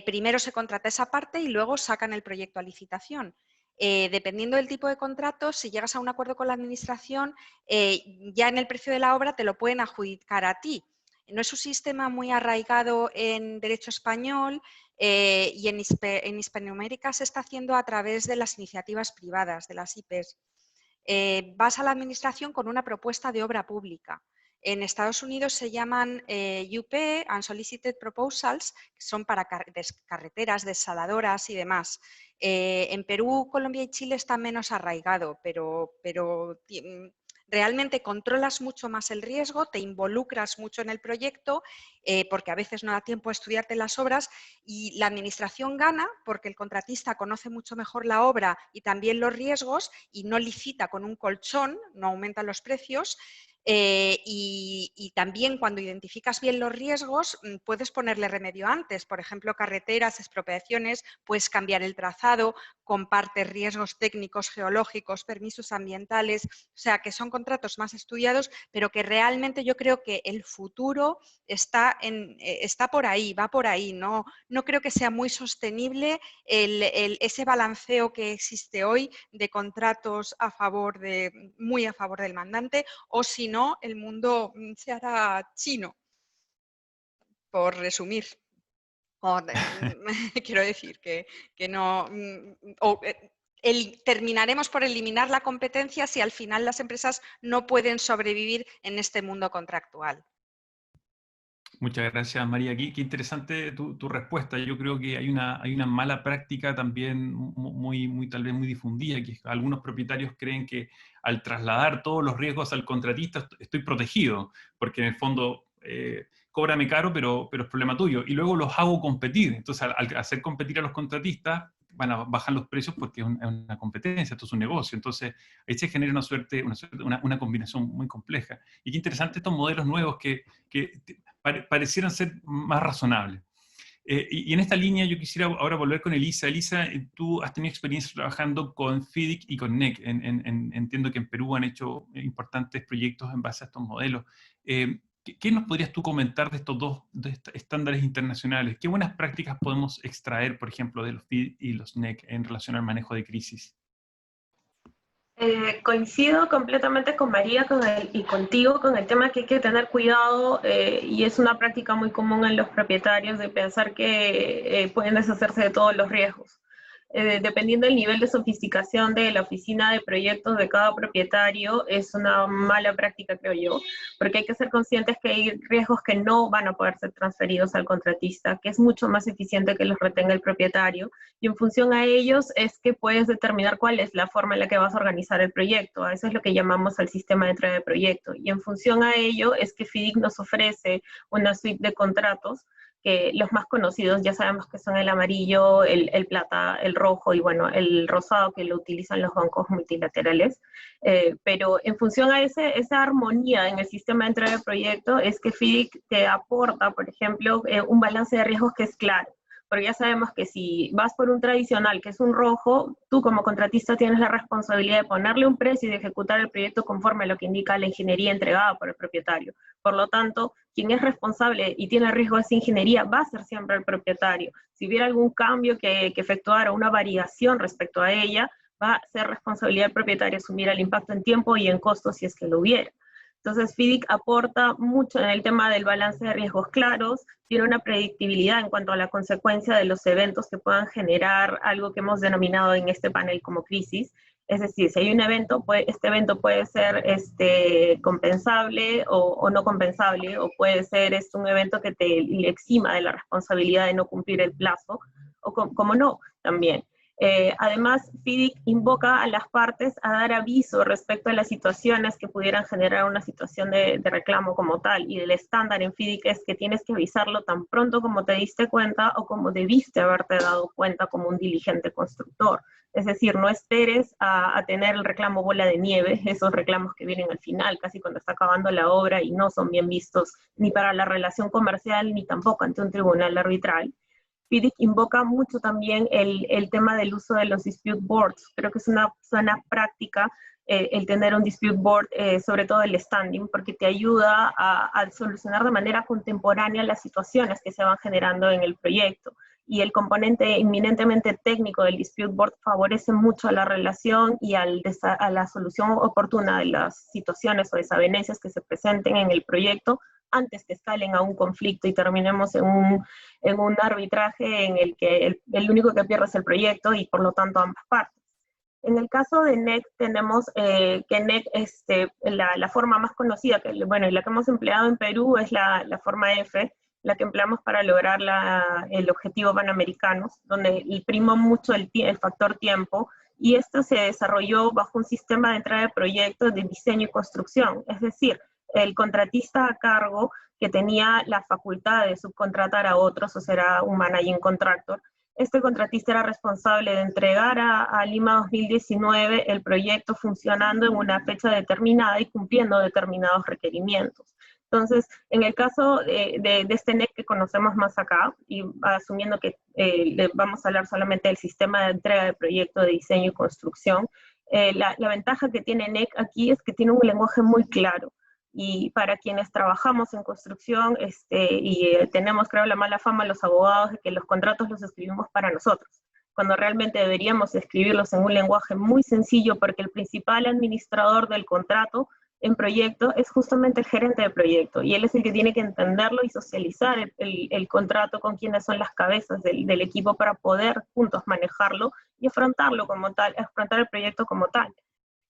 Primero se contrata esa parte y luego sacan el proyecto a licitación. Dependiendo del tipo de contrato, si llegas a un acuerdo con la administración, ya en el precio de la obra te lo pueden adjudicar a ti. No es un sistema muy arraigado en derecho español y en Hispanoamérica se está haciendo a través de las iniciativas privadas, de las IPs. Vas a la administración con una propuesta de obra pública. En Estados Unidos se llaman UP, Unsolicited Proposals, que son para carreteras, desaladoras y demás. En Perú, Colombia y Chile está menos arraigado, pero realmente controlas mucho más el riesgo, te involucras mucho en el proyecto, porque a veces no da tiempo a estudiarte las obras, y la administración gana porque el contratista conoce mucho mejor la obra y también los riesgos y no licita con un colchón, no aumentan los precios. Y también cuando identificas bien los riesgos puedes ponerle remedio antes, por ejemplo, carreteras, expropiaciones, puedes cambiar el trazado, compartes riesgos técnicos, geológicos, permisos ambientales, o sea que son contratos más estudiados, pero que realmente yo creo que el futuro está por ahí, va por ahí. No creo que sea muy sostenible ese balanceo que existe hoy de contratos muy a favor del mandante, o si no, el mundo se hará chino, por resumir. Quiero decir que no... terminaremos por eliminar la competencia si al final las empresas no pueden sobrevivir en este mundo contractual.
Muchas gracias, María. Qué interesante tu respuesta. Yo creo que hay una mala práctica también tal vez muy difundida, que algunos propietarios creen que al trasladar todos los riesgos al contratista estoy protegido, porque en el fondo cóbrame caro, pero es problema tuyo. Y luego los hago competir. Entonces, al hacer competir a los contratistas, van a bajar los precios porque es una competencia, esto es un negocio. Entonces, ahí se genera una combinación muy compleja. Y qué interesante estos modelos nuevos que parecieran ser más razonables. Y en esta línea yo quisiera ahora volver con Elisa. Elisa, tú has tenido experiencia trabajando con FIDIC y con NEC. Entiendo que en Perú han hecho importantes proyectos en base a estos modelos. ¿Qué nos podrías tú comentar de estos dos estándares internacionales? ¿Qué buenas prácticas podemos extraer, por ejemplo, de los FIDIC y los NEC en relación al manejo de crisis?
Coincido completamente con María y contigo con el tema que hay que tener cuidado, y es una práctica muy común en los propietarios de pensar que pueden deshacerse de todos los riesgos. Dependiendo del nivel de sofisticación de la oficina de proyectos de cada propietario, es una mala práctica, creo yo, porque hay que ser conscientes que hay riesgos que no van a poder ser transferidos al contratista, que es mucho más eficiente que los retenga el propietario, y en función a ellos es que puedes determinar cuál es la forma en la que vas a organizar el proyecto. Eso es lo que llamamos el sistema de entrega de proyecto, y en función a ello es que FIDIC nos ofrece una suite de contratos, que los más conocidos ya sabemos que son el amarillo, el plata, el rojo y bueno, el rosado, que lo utilizan los bancos multilaterales. Pero en función a esa armonía en el sistema de entrega de proyecto es que FIDIC te aporta, por ejemplo, un balance de riesgos que es claro. Porque ya sabemos que si vas por un tradicional que es un rojo, tú como contratista tienes la responsabilidad de ponerle un precio y de ejecutar el proyecto conforme a lo que indica la ingeniería entregada por el propietario. Por lo tanto, quien es responsable y tiene riesgo de esa ingeniería va a ser siempre el propietario. Si hubiera algún cambio que efectuar o una variación respecto a ella, va a ser responsabilidad del propietario asumir el impacto en tiempo y en costos si es que lo hubiera. Entonces, FIDIC aporta mucho en el tema del balance de riesgos claros, tiene una predictibilidad en cuanto a la consecuencia de los eventos que puedan generar algo que hemos denominado en este panel como crisis. Es decir, si hay un evento, este evento puede ser compensable o no compensable, o puede ser un evento que te exima de la responsabilidad de no cumplir el plazo, o como no, también. Además, FIDIC invoca a las partes a dar aviso respecto a las situaciones que pudieran generar una situación de reclamo como tal, y el estándar en FIDIC es que tienes que avisarlo tan pronto como te diste cuenta o como debiste haberte dado cuenta como un diligente constructor. Es decir, no esperes a tener el reclamo bola de nieve, esos reclamos que vienen al final, casi cuando está acabando la obra y no son bien vistos ni para la relación comercial ni tampoco ante un tribunal arbitral. FIDIC invoca mucho también el tema del uso de los dispute boards. Creo que es una buena práctica el tener un dispute board, sobre todo el standing, porque te ayuda a solucionar de manera contemporánea las situaciones que se van generando en el proyecto. Y el componente inminentemente técnico del dispute board favorece mucho a la relación y a la solución oportuna de las situaciones o desavenencias que se presenten en el proyecto, antes que escalen a un conflicto y terminemos en un arbitraje en el que el único que pierde es el proyecto y por lo tanto ambas partes. En el caso de NEC tenemos que NEC, la forma más conocida, bueno, y la que hemos empleado en Perú es la forma F, la que empleamos para lograr el objetivo Panamericanos, donde primó mucho el factor tiempo, y esto se desarrolló bajo un sistema de entrada de proyectos de diseño y construcción, es decir, el contratista a cargo que tenía la facultad de subcontratar a otros, o será un managing contractor. Este contratista era responsable de entregar a Lima 2019 el proyecto funcionando en una fecha determinada y cumpliendo determinados requerimientos. Entonces, en el caso de este NEC que conocemos más acá, y asumiendo que vamos a hablar solamente del sistema de entrega de proyecto de diseño y construcción, la ventaja que tiene NEC aquí es que tiene un lenguaje muy claro. Y para quienes trabajamos en construcción, tenemos, creo, la mala fama los abogados de que los contratos los escribimos para nosotros, cuando realmente deberíamos escribirlos en un lenguaje muy sencillo, porque el principal administrador del contrato en proyecto es justamente el gerente de proyecto, y él es el que tiene que entenderlo y socializar el contrato con quienes son las cabezas del equipo para poder juntos manejarlo y afrontarlo como tal, afrontar el proyecto como tal.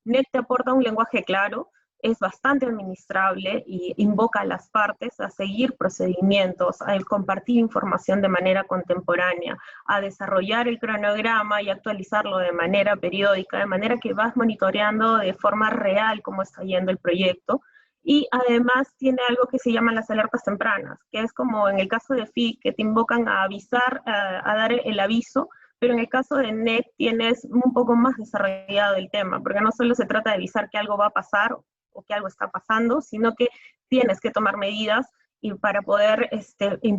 NEC te aporta un lenguaje claro, es bastante administrable y invoca a las partes a seguir procedimientos, a compartir información de manera contemporánea, a desarrollar el cronograma y actualizarlo de manera periódica, de manera que vas monitoreando de forma real cómo está yendo el proyecto. Y además tiene algo que se llaman las alertas tempranas, que es como en el caso de FIC, que te invocan a avisar, a dar el aviso, pero en el caso de NEC tienes un poco más desarrollado el tema, porque no solo se trata de avisar que algo va a pasar o que algo está pasando, sino que tienes que tomar medidas y para poder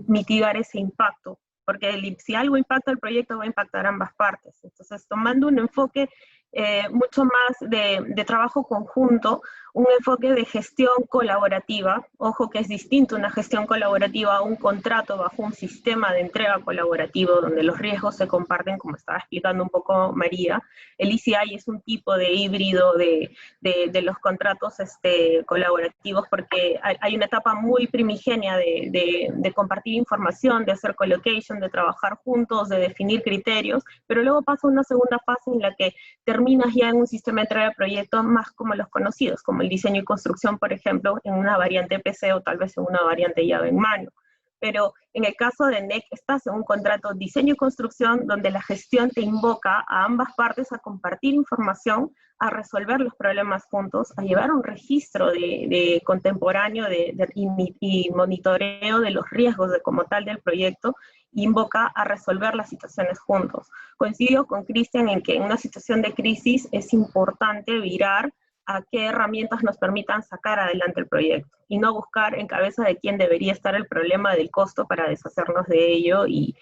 mitigar ese impacto, porque si algo impacta el proyecto va a impactar a ambas partes. Entonces, tomando un enfoque mucho más de trabajo conjunto, un enfoque de gestión colaborativa, ojo que es distinto una gestión colaborativa a un contrato bajo un sistema de entrega colaborativo donde los riesgos se comparten, como estaba explicando un poco María. El ECI es un tipo de híbrido de los contratos colaborativos, porque hay una etapa muy primigenia de compartir información, de hacer collocation, de trabajar juntos, de definir criterios, pero luego pasa una segunda fase en la que terminas ya en un sistema de entrega de proyectos más como los conocidos, como el diseño y construcción, por ejemplo, en una variante PC o tal vez en una variante llave en mano. Pero en el caso de NEC estás en un contrato diseño y construcción donde la gestión te invoca a ambas partes a compartir información, a resolver los problemas juntos, a llevar un registro de contemporáneo y monitoreo de los riesgos como tal del proyecto, invoca a resolver las situaciones juntos. Coincido con Cristian en que en una situación de crisis es importante virar a qué herramientas nos permitan sacar adelante el proyecto, y no buscar en cabeza de quién debería estar el problema del costo para deshacernos de ello y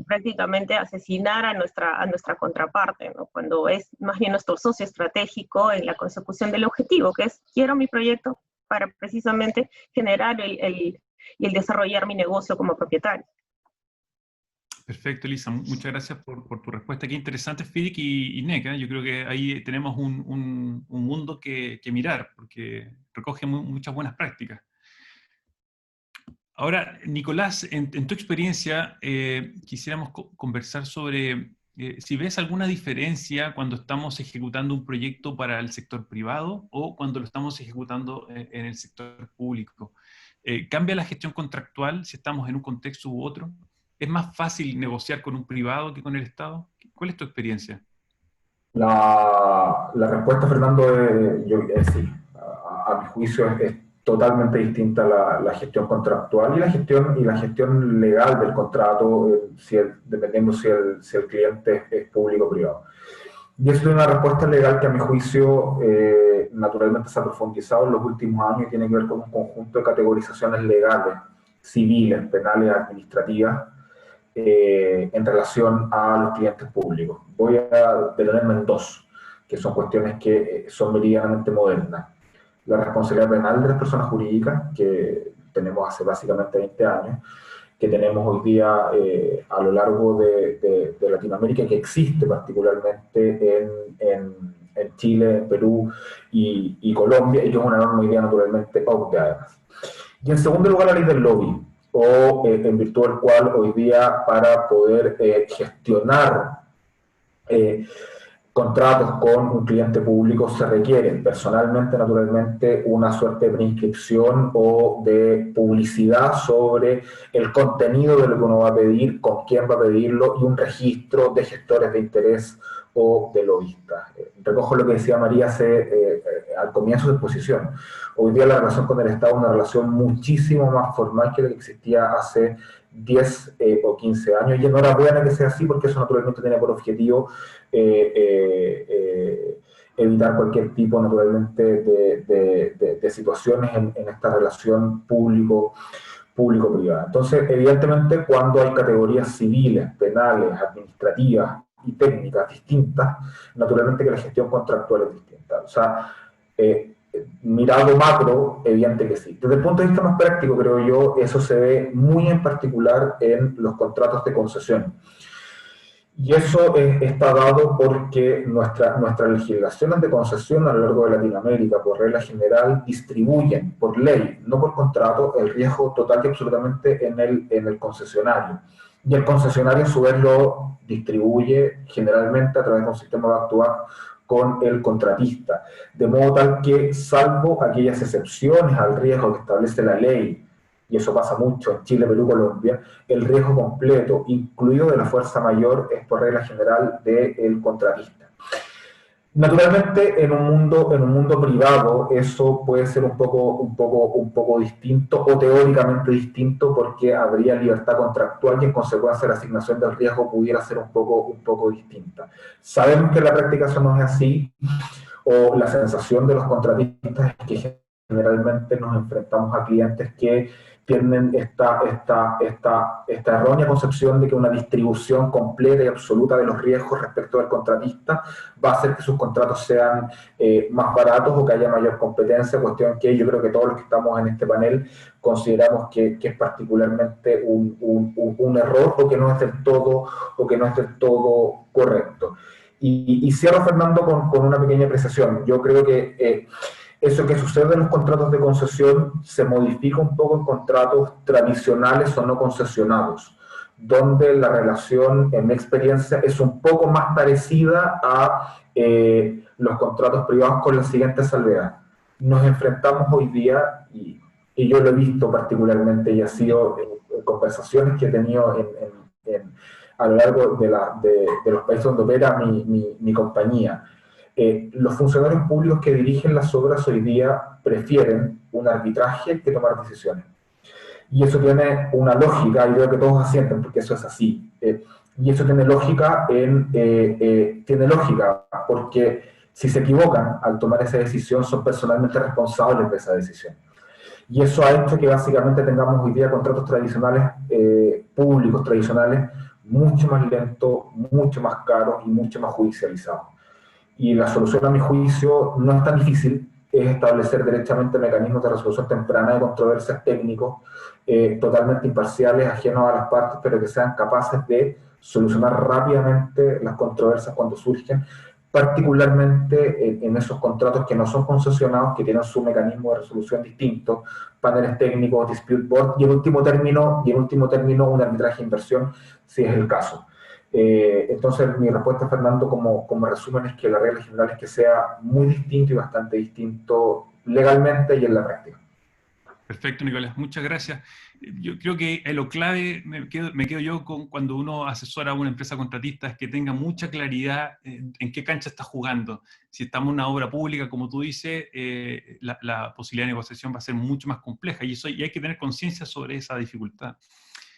prácticamente asesinar a nuestra contraparte, ¿no? Cuando es más bien nuestro socio estratégico en la consecución del objetivo, que es quiero mi proyecto para precisamente generar y el desarrollar mi negocio como propietario.
Perfecto, Elisa. Muchas gracias por tu respuesta. Qué interesante, FIDIC y NEC. Yo creo que ahí tenemos un mundo que mirar, porque recoge muchas buenas prácticas. Ahora, Nicolás, en tu experiencia, quisiéramos conversar sobre si ves alguna diferencia cuando estamos ejecutando un proyecto para el sector privado o cuando lo estamos ejecutando en el sector público. ¿Cambia la gestión contractual si estamos en un contexto u otro? ¿Es más fácil negociar con un privado que con el Estado? ¿Cuál es tu experiencia?
La respuesta, Fernando, es sí. A mi juicio es totalmente distinta la gestión contractual y la gestión legal del contrato, dependiendo si el cliente es público o privado. Y eso es una respuesta legal que a mi juicio naturalmente se ha profundizado en los últimos años y tiene que ver con un conjunto de categorizaciones legales, civiles, penales, administrativas, en relación a los clientes públicos. Voy a detenerme en dos, que son cuestiones que son meridianamente modernas. La responsabilidad penal de las personas jurídicas, que tenemos hace básicamente 20 años, que tenemos hoy día a lo largo de Latinoamérica, que existe particularmente en Chile, en Perú y Colombia, y que es una norma hoy día naturalmente obvia además. Y en segundo lugar, la ley del lobby, o en virtud del cual hoy día para poder gestionar contratos con un cliente público se requiere personalmente, naturalmente, una suerte de prescripción o de publicidad sobre el contenido de lo que uno va a pedir, con quién va a pedirlo y un registro de gestores de interés o de lobistas. Recojo lo que decía María al comienzo de su exposición. Hoy día la relación con el Estado es una relación muchísimo más formal que la que existía hace 10 o 15 años, y enhorabuena que sea así, porque eso naturalmente tiene por objetivo evitar cualquier tipo, naturalmente, de situaciones en esta relación público-privada. Entonces, evidentemente, cuando hay categorías civiles, penales, administrativas y técnicas distintas, naturalmente que la gestión contractual es distinta. O sea, mirado macro, evidente que sí. Desde el punto de vista más práctico, creo yo, eso se ve muy en particular en los contratos de concesión. Y eso está dado porque nuestras legislaciones de concesión a lo largo de Latinoamérica, por regla general, distribuyen por ley, no por contrato, el riesgo total y absolutamente en el concesionario. Y el concesionario a su vez lo distribuye generalmente a través de un sistema de actuar con el contratista. De modo tal que, salvo aquellas excepciones al riesgo que establece la ley, y eso pasa mucho en Chile, Perú, Colombia, el riesgo completo, incluido de la fuerza mayor, es por regla general del contratista. Naturalmente, en un mundo privado, eso puede ser un poco distinto o teóricamente distinto porque habría libertad contractual y en consecuencia la asignación del riesgo pudiera ser un poco distinta. Sabemos que en la práctica eso no es así, o la sensación de los contratistas es que generalmente nos enfrentamos a clientes que tienen esta errónea concepción de que una distribución completa y absoluta de los riesgos respecto del contratista va a hacer que sus contratos sean más baratos o que haya mayor competencia, cuestión que yo creo que todos los que estamos en este panel consideramos que es particularmente un error o que no es del todo correcto. Y cierro, Fernando, con una pequeña apreciación. Yo creo que eso que sucede en los contratos de concesión se modifica un poco en contratos tradicionales o no concesionados, donde la relación, en mi experiencia, es un poco más parecida a los contratos privados con la siguiente salvedad. Nos enfrentamos hoy día, y yo lo he visto particularmente, y ha sido en conversaciones que he tenido a lo largo de los países donde opera mi compañía. Los funcionarios públicos que dirigen las obras hoy día prefieren un arbitraje que tomar decisiones. Y eso tiene una lógica, y veo que todos asienten porque eso es así. Y eso tiene lógica porque si se equivocan al tomar esa decisión son personalmente responsables de esa decisión. Y eso ha hecho que básicamente tengamos hoy día contratos tradicionales, públicos tradicionales, mucho más lentos, mucho más caros y mucho más judicializados. Y la solución, a mi juicio, no es tan difícil, es establecer derechamente mecanismos de resolución temprana de controversias técnicos, totalmente imparciales, ajenos a las partes, pero que sean capaces de solucionar rápidamente las controversias cuando surgen, particularmente en esos contratos que no son concesionados, que tienen su mecanismo de resolución distinto, paneles técnicos, dispute board, y en último término, un arbitraje de inversión, si es el caso. Entonces, mi respuesta, Fernando, como resumen, es que la regla general es que sea muy distinto y bastante distinto legalmente y en la práctica.
Perfecto, Nicolás, muchas gracias. Yo creo que lo clave, me quedo yo con cuando uno asesora a una empresa contratista, es que tenga mucha claridad en qué cancha está jugando. Si estamos en una obra pública, como tú dices, la posibilidad de negociación va a ser mucho más compleja y hay que tener conciencia sobre esa dificultad.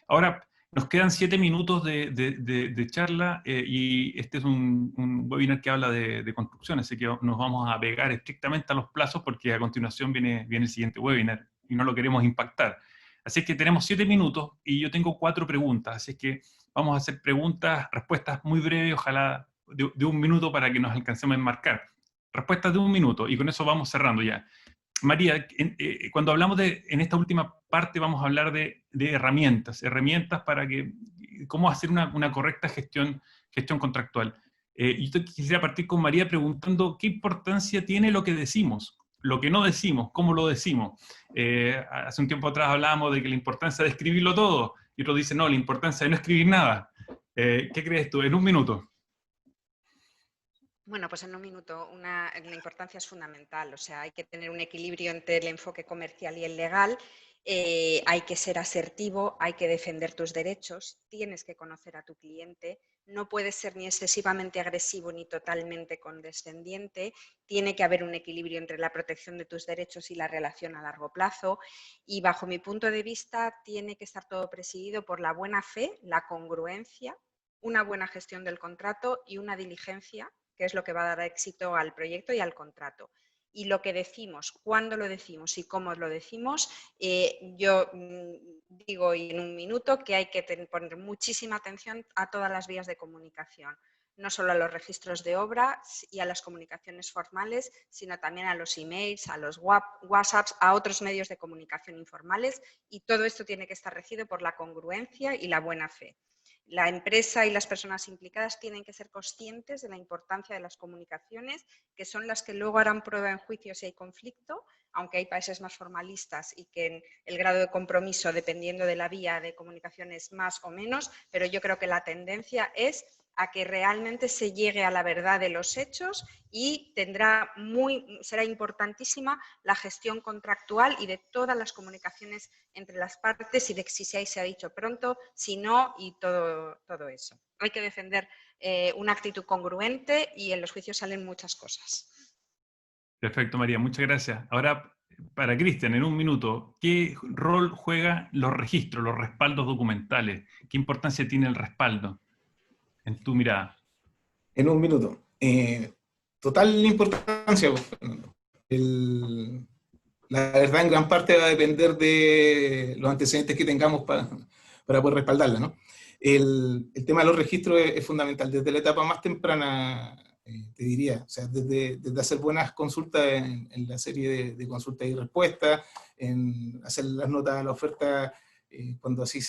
Ahora, nos quedan 7 minutos de charla y este es un webinar que habla de construcción, así que nos vamos a pegar estrictamente a los plazos porque a continuación viene el siguiente webinar y no lo queremos impactar. Así que tenemos 7 minutos y yo tengo 4 preguntas, así que vamos a hacer preguntas, respuestas muy breves, ojalá de 1 minuto para que nos alcancemos a enmarcar. Respuestas de 1 minuto y con eso vamos cerrando ya. María, cuando hablamos en esta última parte vamos a hablar de herramientas para cómo hacer una correcta gestión contractual. Y yo quisiera partir con María preguntando qué importancia tiene lo que decimos, lo que no decimos, cómo lo decimos. Hace un tiempo atrás hablábamos de que la importancia de escribirlo todo, y otros dicen, no, la importancia de no escribir nada. ¿Qué crees tú? En 1 minuto.
Bueno, pues en 1 minuto la importancia es fundamental, o sea, hay que tener un equilibrio entre el enfoque comercial y el legal, hay que ser asertivo, hay que defender tus derechos, tienes que conocer a tu cliente, no puedes ser ni excesivamente agresivo ni totalmente condescendiente, tiene que haber un equilibrio entre la protección de tus derechos y la relación a largo plazo y bajo mi punto de vista tiene que estar todo presidido por la buena fe, la congruencia, una buena gestión del contrato y una diligencia, que es lo que va a dar éxito al proyecto y al contrato. Y lo que decimos, cuándo lo decimos y cómo lo decimos, yo digo en 1 minuto que hay que poner muchísima atención a todas las vías de comunicación, no solo a los registros de obra y a las comunicaciones formales, sino también a los emails, a los WhatsApps, a otros medios de comunicación informales, y todo esto tiene que estar regido por la congruencia y la buena fe. La empresa y las personas implicadas tienen que ser conscientes de la importancia de las comunicaciones, que son las que luego harán prueba en juicio si hay conflicto, aunque hay países más formalistas y que el grado de compromiso, dependiendo de la vía de comunicación, es más o menos, pero yo creo que la tendencia es a que realmente se llegue a la verdad de los hechos y será importantísima la gestión contractual y de todas las comunicaciones entre las partes y de si se ha dicho pronto, si no y todo eso. Hay que defender una actitud congruente y en los juicios salen muchas cosas.
Perfecto, María, muchas gracias. Ahora, para Cristian, en un minuto, ¿qué rol juegan los registros, los respaldos documentales? ¿Qué importancia tiene el respaldo en tu mirada?
En un minuto. Total importancia, Fernando. La verdad, en gran parte va a depender de los antecedentes que tengamos para poder respaldarla, ¿no? El tema de los registros es fundamental. Desde la etapa más temprana, te diría, o sea, desde hacer buenas consultas en la serie de consultas y respuestas, en hacer las notas a la oferta cuando así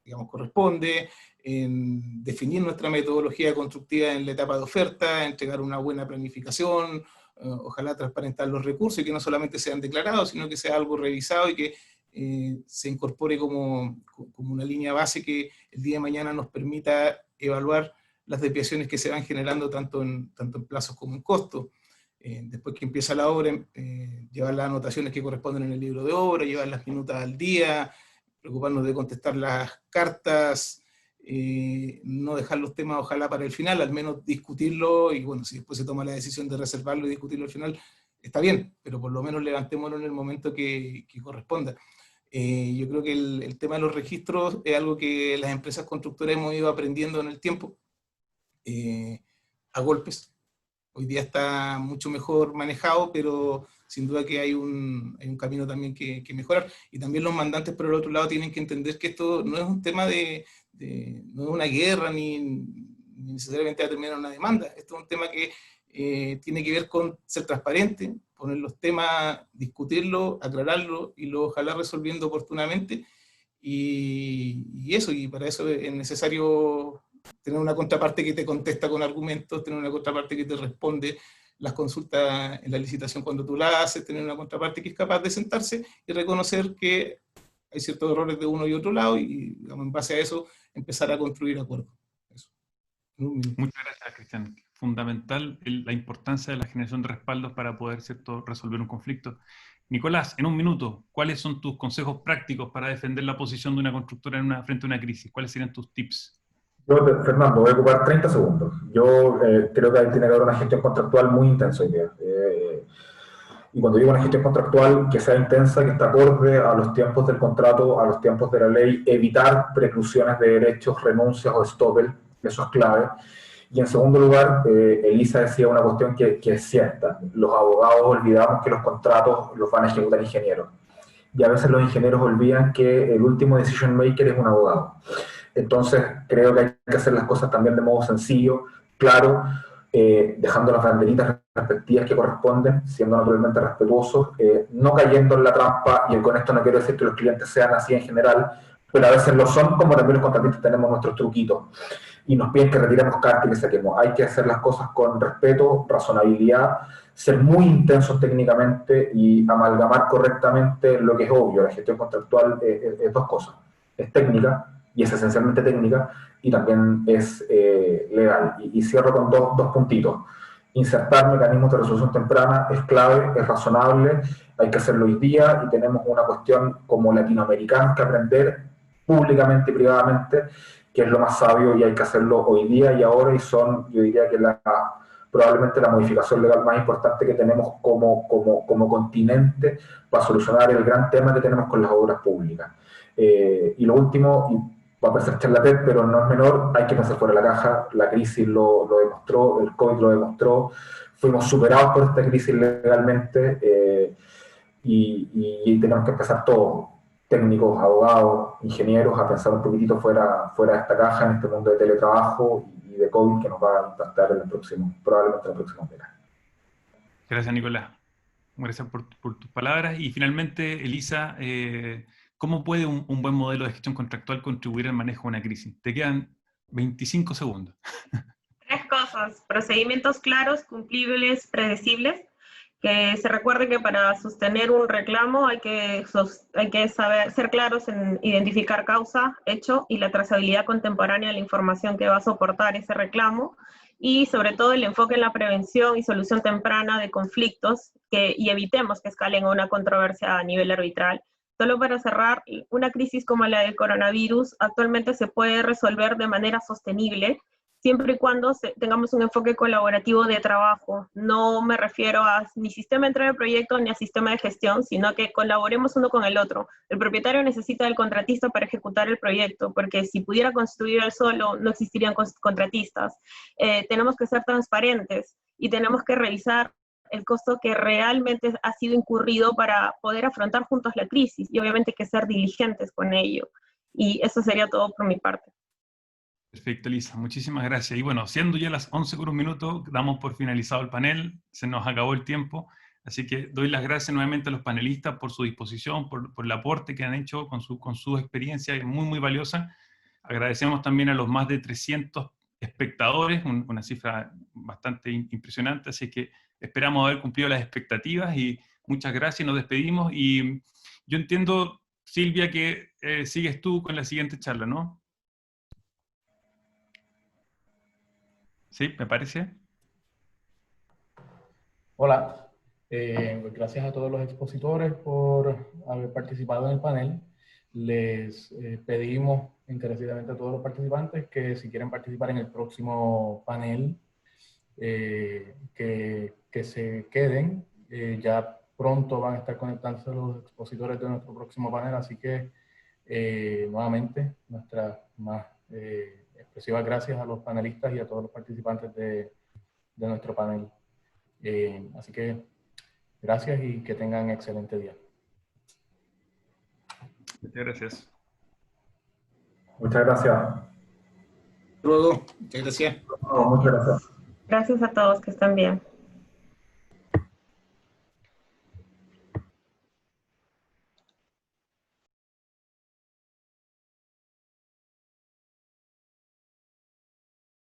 digamos, corresponde, en definir nuestra metodología constructiva en la etapa de oferta, entregar una buena planificación, ojalá transparentar los recursos y que no solamente sean declarados, sino que sea algo revisado y que se incorpore como una línea base que el día de mañana nos permita evaluar las desviaciones que se van generando tanto en plazos como en costos. Después que empieza la obra, llevar las anotaciones que corresponden en el libro de obra, llevar las minutas al día, preocuparnos de contestar las cartas, no dejar los temas ojalá para el final, al menos discutirlo, y bueno, si después se toma la decisión de reservarlo y discutirlo al final, está bien, pero por lo menos levantémoslo en el momento que corresponda. Yo creo que el tema de los registros es algo que las empresas constructoras hemos ido aprendiendo en el tiempo, a golpes. Hoy día está mucho mejor manejado, pero sin duda que hay un camino también que mejorar. Y también los mandantes, por el otro lado, tienen que entender que esto no es un tema no es una guerra, ni necesariamente va a terminar una demanda. Esto es un tema que tiene que ver con ser transparente, poner los temas, discutirlo, aclararlo y lo ojalá resolviendo oportunamente. Y eso, y para eso es necesario tener una contraparte que te contesta con argumentos, tener una contraparte que te responde las consultas en la licitación cuando tú la haces, tener una contraparte que es capaz de sentarse y reconocer que hay ciertos errores de uno y otro lado y digamos, en base a eso empezar a construir acuerdos. Eso.
Muchas gracias, Cristian. Fundamental la importancia de la generación de respaldos para poder, ¿cierto?, resolver un conflicto. Nicolás, en un minuto, ¿cuáles son tus consejos prácticos para defender la posición de una constructora frente a una crisis? ¿Cuáles serían tus tips?
Yo, Fernando, voy a ocupar 30 segundos. Yo creo que ahí tiene que haber una gestión contractual muy intensa hoy día. Y cuando digo una gestión contractual que sea intensa, que esté acorde a los tiempos del contrato, a los tiempos de la ley, evitar preclusiones de derechos, renuncias o estoppel, eso es clave. Y en segundo lugar, Elisa decía una cuestión que es cierta. Los abogados olvidamos que los contratos los van a ejecutar ingenieros. Y a veces los ingenieros olvidan que el último decision maker es un abogado. Entonces, creo que hay que hacer las cosas también de modo sencillo, claro, dejando las banderitas respectivas que corresponden, siendo naturalmente respetuosos, no cayendo en la trampa, y con esto no quiero decir que los clientes sean así en general, pero a veces lo son, como también los contratistas tenemos nuestros truquitos, y nos piden que retiremos cartas y que saquemos. Hay que hacer las cosas con respeto, razonabilidad, ser muy intensos técnicamente y amalgamar correctamente lo que es obvio. La gestión contractual es dos cosas, es técnica, y es esencialmente técnica, y también es legal. Y cierro con dos puntitos. Insertar mecanismos de resolución temprana es clave, es razonable, hay que hacerlo hoy día, y tenemos una cuestión como latinoamericanos que aprender públicamente y privadamente, que es lo más sabio, y hay que hacerlo hoy día y ahora, y son, yo diría que probablemente la modificación legal más importante que tenemos como continente para solucionar el gran tema que tenemos con las obras públicas. Y lo último, y va a parecer charlatán, pero no es menor, hay que pensar fuera de la caja. La crisis lo demostró, el COVID lo demostró, fuimos superados por esta crisis legalmente, y tenemos que empezar todos, técnicos, abogados, ingenieros, a pensar un poquitito fuera de esta caja en este mundo de teletrabajo y de COVID que nos va a impactar probablemente en la próxima década.
Gracias, Nicolás. Gracias por tus palabras. Y finalmente, Elisa, ¿cómo puede un buen modelo de gestión contractual contribuir al manejo de una crisis? Te quedan 25 segundos.
3 cosas: procedimientos claros, cumplibles, predecibles. Que se recuerde que para sostener un reclamo hay que saber ser claros en identificar causa, hecho y la trazabilidad contemporánea de la información que va a soportar ese reclamo, y sobre todo el enfoque en la prevención y solución temprana de conflictos y evitemos que escalen a una controversia a nivel arbitral. Solo para cerrar, una crisis como la del coronavirus actualmente se puede resolver de manera sostenible, siempre y cuando tengamos un enfoque colaborativo de trabajo. No me refiero a ni sistema de entrega de proyecto ni a sistema de gestión, sino que colaboremos uno con el otro. El propietario necesita del contratista para ejecutar el proyecto, porque si pudiera construir él solo, no existirían contratistas. Tenemos que ser transparentes y tenemos que revisar el costo que realmente ha sido incurrido para poder afrontar juntos la crisis, y obviamente hay que ser diligentes con ello. Y eso sería todo por mi parte.
Perfecto, Elisa, muchísimas gracias. Y bueno, siendo ya las 11 con un minuto, damos por finalizado el panel, se nos acabó el tiempo, así que doy las gracias nuevamente a los panelistas por su disposición, por el aporte que han hecho con su experiencia muy, muy valiosa. Agradecemos también a los más de 300 espectadores, una cifra bastante impresionante, así que esperamos haber cumplido las expectativas y muchas gracias, nos despedimos. Y yo entiendo, Silvia, que sigues tú con la siguiente charla, ¿no? Sí, me parece.
Hola, gracias a todos los expositores por haber participado en el panel. Les pedimos encarecidamente a todos los participantes que si quieren participar en el próximo panel, que se queden. Ya pronto van a estar conectándose los expositores de nuestro próximo panel, así que nuevamente nuestras más expresivas gracias a los panelistas y a todos los participantes de nuestro panel. Así que gracias y que tengan excelente día.
Muchas gracias.
Muchas gracias.
Luego, muchas gracias.
Muchas gracias.
Gracias a todos, que estén bien.